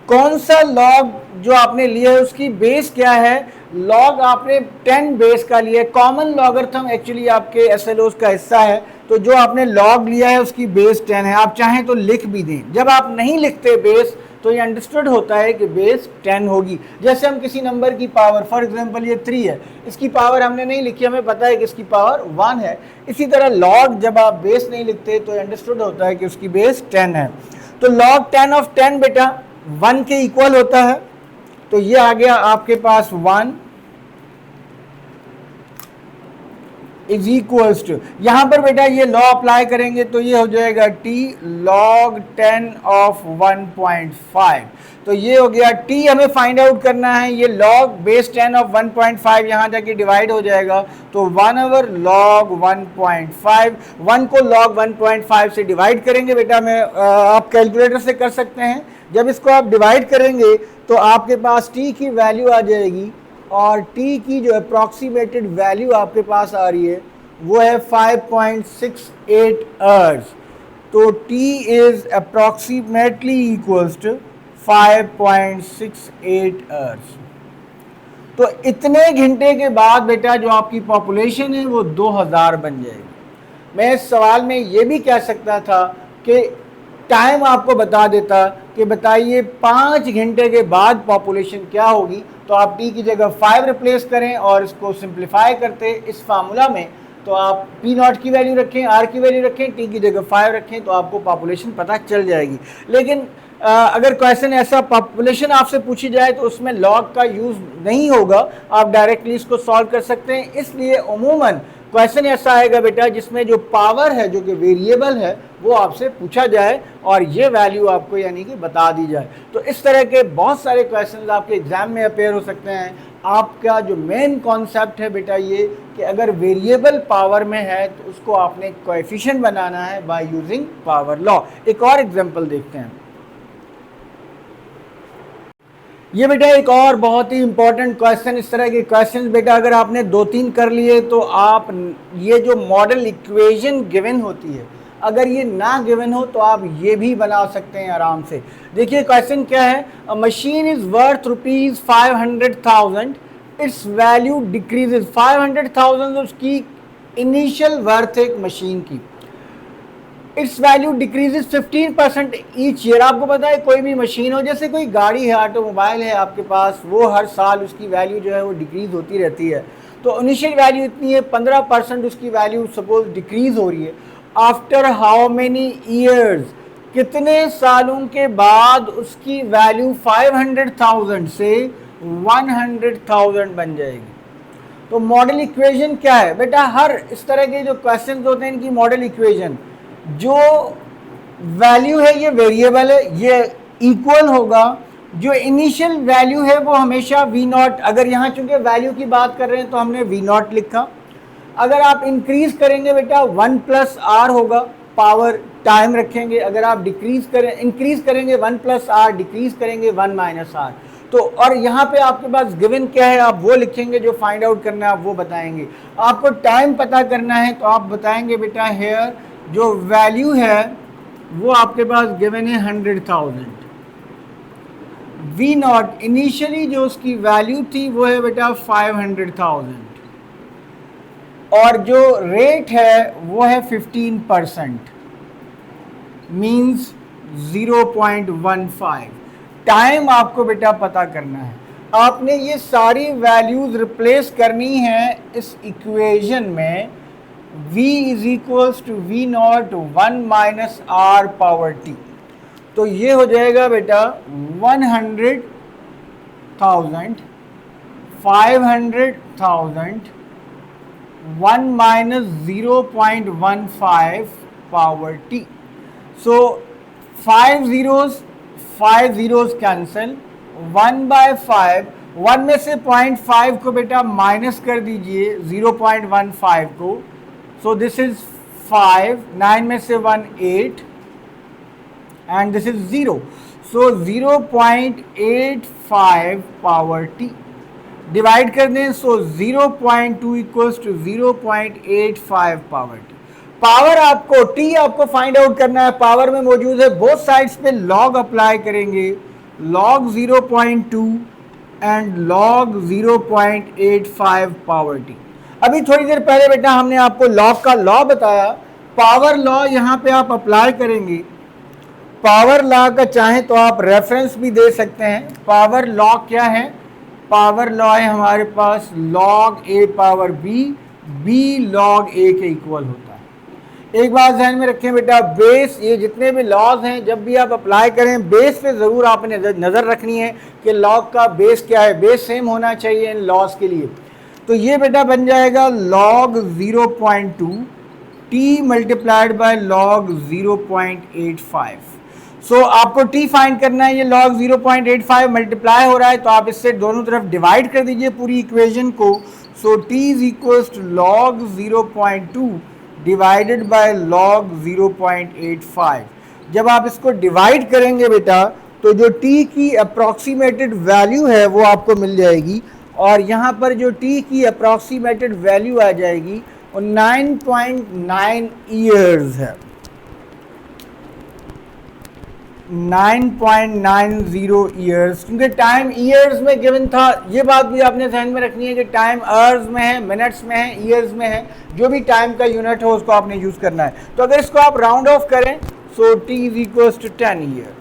कौन सा लॉग जो आपने लिया है उसकी बेस क्या है? लॉग आपने 10 बेस का लिया है। कॉमन लॉगरिथम एक्चुअली आपके एसएलओस का हिस्सा है, तो जो आपने लॉग लिया है उसकी बेस 10 है। आप चाहें तो लिख भी दें। जब आप नहीं लिखते बेस तो ये अंडरस्टूड होता है कि बेस 10 होगी। जैसे हम किसी नंबर की पावर, फॉर एग्जांपल ये 3 है, इसकी पावर हमने नहीं लिखी, हमें पता है कि इसकी पावर 1 है। इसी तरह लॉग जब आप बेस नहीं लिखते तो अंडरस्टूड होता है कि उसकी बेस 10 है। तो लॉग 10 ऑफ 10 बेटा 1 के इक्वल होता है। तो ये आ गया आपके पास 1 इज इक्वल्स टू, यहां पर बेटा ये लॉ अप्लाई करेंगे तो ये हो जाएगा t log 10 ऑफ 1.5। तो ये हो गया t, हमें फाइंड आउट करना है। ये log बेस 10 ऑफ 1.5 यहां जाके डिवाइड हो जाएगा तो 1 ओवर log 1.5। 1 को log 1.5 से डिवाइड करेंगे बेटा, मैं आप कैलकुलेटर से कर सकते हैं। जब इसको आप डिवाइड करेंगे तो आपके पास t की वैल्यू आ जाएगी और t की जो अप्रॉक्सीमेटेड वैल्यू आपके पास आ रही है वो है 5.68 अर्स। तो t is approximately equals to 5.68 hours. तो इतने घंटे के बाद बेटा जो आपकी पॉपुलेशन है वो 2000 बन जाएगी। मैं इस सवाल में ये भी कह सकता था कि टाइम आपको बता देता कि बताइए 5 घंटे के बाद पॉपुलेशन क्या होगी, तो आप t की जगह 5 रिप्लेस करें और इसको सिंप्लीफाई करते इस फार्मूला में, तो आप p नॉट की वैल्यू रखें, r की वैल्यू रखें, t की जगह 5 रखें, तो आपको पॉपुलेशन पता चल जाएगी। लेकिन अगर क्वेश्चन ऐसा पॉपुलेशन आपसे पूछी जाए तो उसमें लॉग का यूज़ नहीं होगा, आप डायरेक्टली इसको सॉल्व कर सकते हैं। इसलिए उमूमन क्वेश्चन ऐसा आएगा बेटा जिसमें जो पावर है, जो कि वेरिएबल है, वो आपसे पूछा जाए और ये वैल्यू आपको यानी कि बता दी जाए। तो इस तरह के बहुत सारे क्वेश्चंस आपके एग्जाम में अपेयर हो सकते हैं। आपका जो मेन कॉन्सेप्ट है बेटा ये कि अगर वेरिएबल पावर में है तो उसको आपने कोएफिशिएंट बनाना है बाय यूजिंग पावर लॉ। एक और एग्जांपल देखते हैं। ये बेटा एक और बहुत ही इंपॉर्टेंट क्वेश्चन, इस तरह के क्वेश्चन बेटा अगर आपने 2-3 कर लिए तो आप ये जो मॉडल इक्वेशन गिवन होती है, अगर ये ना गिवन हो तो आप ये भी बना सकते हैं आराम से। देखिए क्वेश्चन क्या है, अ machine is worth ₹500,000, it's value decreases. 500,000 उसकी इनिशियल वर्थ एक मशीन की, it's value decreases 15% each year. आपको पता है कोई भी मशीन हो, जैसे कोई गाड़ी है, ऑटोमोबाइल है आपके पास, वो हर साल उसकी वैल्यू जो है वो डिक्रीज होती रहती है। तो इनिशियल वैल्यू इतनी है, 15% उसकी वैल्यू सपोज डिक्रीज हो रही है। आफ्टर हाउ मेनी ईयर्स, कितने सालों के बाद उसकी वैल्यू 500,000 से 100,000 बन जाएगी। तो मॉडल इक्वेशन क्या है बेटा, हर इस तरह के जो क्वेश्चन होते हैं इनकी मॉडल इक्वेशन, जो वैल्यू है ये वेरिएबल है, ये इक्वल होगा, जो इनिशियल वैल्यू है वो हमेशा वी नॉट, अगर यहाँ चूंकि वैल्यू की बात कर रहे हैं तो हमने वी नॉट लिखा। अगर आप इंक्रीज करेंगे बेटा 1 प्लस आर होगा, पावर टाइम रखेंगे। अगर आप डिक्रीज करें, इंक्रीज करेंगे 1 प्लस आर, डिक्रीज करेंगे 1 माइनस आर। तो और यहाँ पे आपके पास गिवन क्या है आप वो लिखेंगे, जो फाइंड आउट करना है आप वो बताएंगे। आपको टाइम पता करना है तो आप बताएंगे बेटा हेयर जो वैल्यू है वो आपके पास गिवन है 100,000। वी नॉट इनिशियली जो उसकी वैल्यू थी वो है बेटा 500,000 और जो रेट है वो है 15%, मीन्स 0.15। टाइम आपको बेटा पता करना है। आपने ये सारी वैल्यूज रिप्लेस करनी है इस इक्वेशन में। v is equals to V naught 1 minus R power T. तो ये हो जाएगा बेटा 100,000, 500,000, 1 minus 0.15 power T. So 5 zeros cancel, 1/5 1 में से 0.5 को बेटा माइनस कर दीजिए 0.15 को, सो दिस इज 5, 9 में से 1 8 and this is 0, so 0.85 power t divide कर दें, so 0.2 equals to 0.85 power t। Power आपको t आपको फाइंड आउट करना है, पावर में मौजूद है, बोथ साइड्स पे log अप्लाई करेंगे, log 0.2 and log 0.85 power t। अभी थोड़ी देर पहले बेटा हमने आपको log का लॉ बताया, पावर लॉ यहाँ पे आप अप्लाई करेंगे। पावर लॉ का चाहें तो आप रेफरेंस भी दे सकते हैं। पावर लॉ क्या है? पावर लॉ है हमारे पास log a power b log a के इक्वल होता है। एक बात ध्यान में रखें बेटा, बेस, ये जितने भी लॉज हैं जब भी आप अप्लाई करें बेस पे ज़रूर आपने नज़र रखनी है कि लॉग का बेस क्या है, बेस सेम होना चाहिए इन लॉज के लिए। तो ये बेटा बन जाएगा log 0.2 t multiplied by log 0.85। सो आपको t फाइंड करना है, ये log 0.85 मल्टीप्लाई हो रहा है तो आप इससे दोनों तरफ डिवाइड कर दीजिए पूरी इक्वेशन को। So t is equals to log 0.2 divided by log 0.85। जब आप इसको डिवाइड करेंगे बेटा तो जो t की अप्रॉक्सीमेटेड वैल्यू है वो आपको मिल जाएगी, और यहाँ पर जो t की अप्रॉक्सीमेटेड वैल्यू आ जाएगी वो 9.9 ईयर्स है, 9.90 ईयर्स, क्योंकि टाइम ईयर्स में गिवन था। ये बात भी आपने ध्यान में रखनी है कि टाइम आवर्स में है, मिनट्स में है, ईयर्स में है, जो भी टाइम का यूनिट हो उसको आपने यूज़ करना है। तो अगर इसको आप राउंड ऑफ करें so t is equals to 10 year.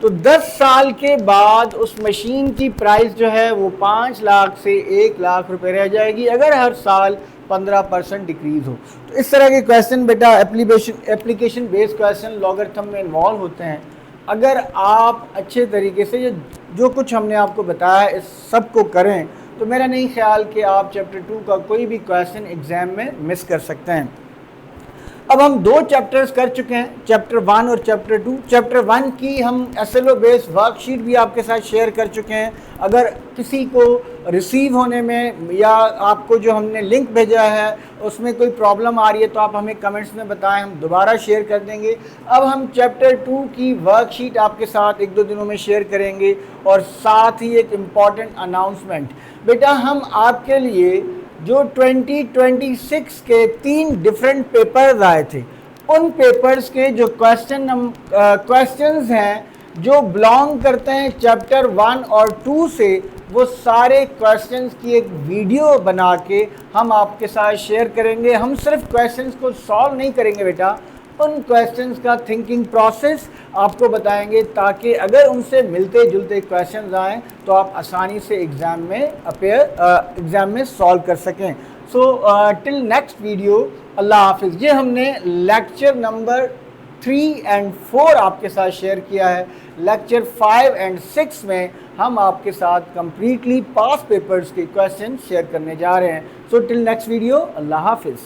तो 10 साल के बाद उस मशीन की प्राइस जो है वो 5 लाख से 1 लाख रुपए रह जाएगी, अगर हर साल 15% डिक्रीज हो। तो इस तरह के क्वेश्चन बेटा एप्लीकेशन बेस्ड क्वेश्चन लॉगरिथम में इन्वॉल्व होते हैं। अगर आप अच्छे तरीके से जो कुछ हमने आपको बताया इस सब को करें तो मेरा नहीं ख्याल कि आप चैप्टर 2 का कोई भी क्वेश्चन एग्जाम में मिस कर सकते हैं। अब हम 2 चैप्टर्स कर चुके हैं, चैप्टर 1 और चैप्टर 2। चैप्टर 1 की हम SLO बेस्ड वर्कशीट भी आपके साथ शेयर कर चुके हैं। अगर किसी को रिसीव होने में या आपको जो हमने लिंक भेजा है उसमें कोई प्रॉब्लम आ रही है तो आप हमें कमेंट्स में बताएं, हम दोबारा शेयर कर देंगे। अब हम चैप्टर 2 की वर्कशीट आपके साथ 1-2 दिनों में शेयर करेंगे, और साथ ही एक इम्पॉर्टेंट अनाउंसमेंट। बेटा हम आपके लिए जो 2026 के 3 डिफरेंट पेपर्स आए थे, उन पेपर्स के जो क्वेश्चंस हैं जो बिलोंग करते हैं चैप्टर 1 और 2 से, वो सारे क्वेश्चंस की एक वीडियो बना के हम आपके साथ शेयर करेंगे। हम सिर्फ क्वेश्चंस को सॉल्व नहीं करेंगे बेटा, उन क्वेश्चंस का थिंकिंग प्रोसेस आपको बताएंगे, ताकि अगर उनसे मिलते जुलते क्वेश्चंस आएँ तो आप आसानी से एग्ज़ाम में सॉल्व कर सकें। सो टिल नेक्स्ट वीडियो, अल्लाह हाफिज़। ये हमने लेक्चर नंबर 3 और 4 आपके साथ शेयर किया है। लेक्चर 5 और 6 में हम आपके साथ कंप्लीटली पास पेपर्स के क्वेश्चन शेयर करने जा रहे हैं। सो टिल नेक्स्ट वीडियो, अल्लाह हाफिज़।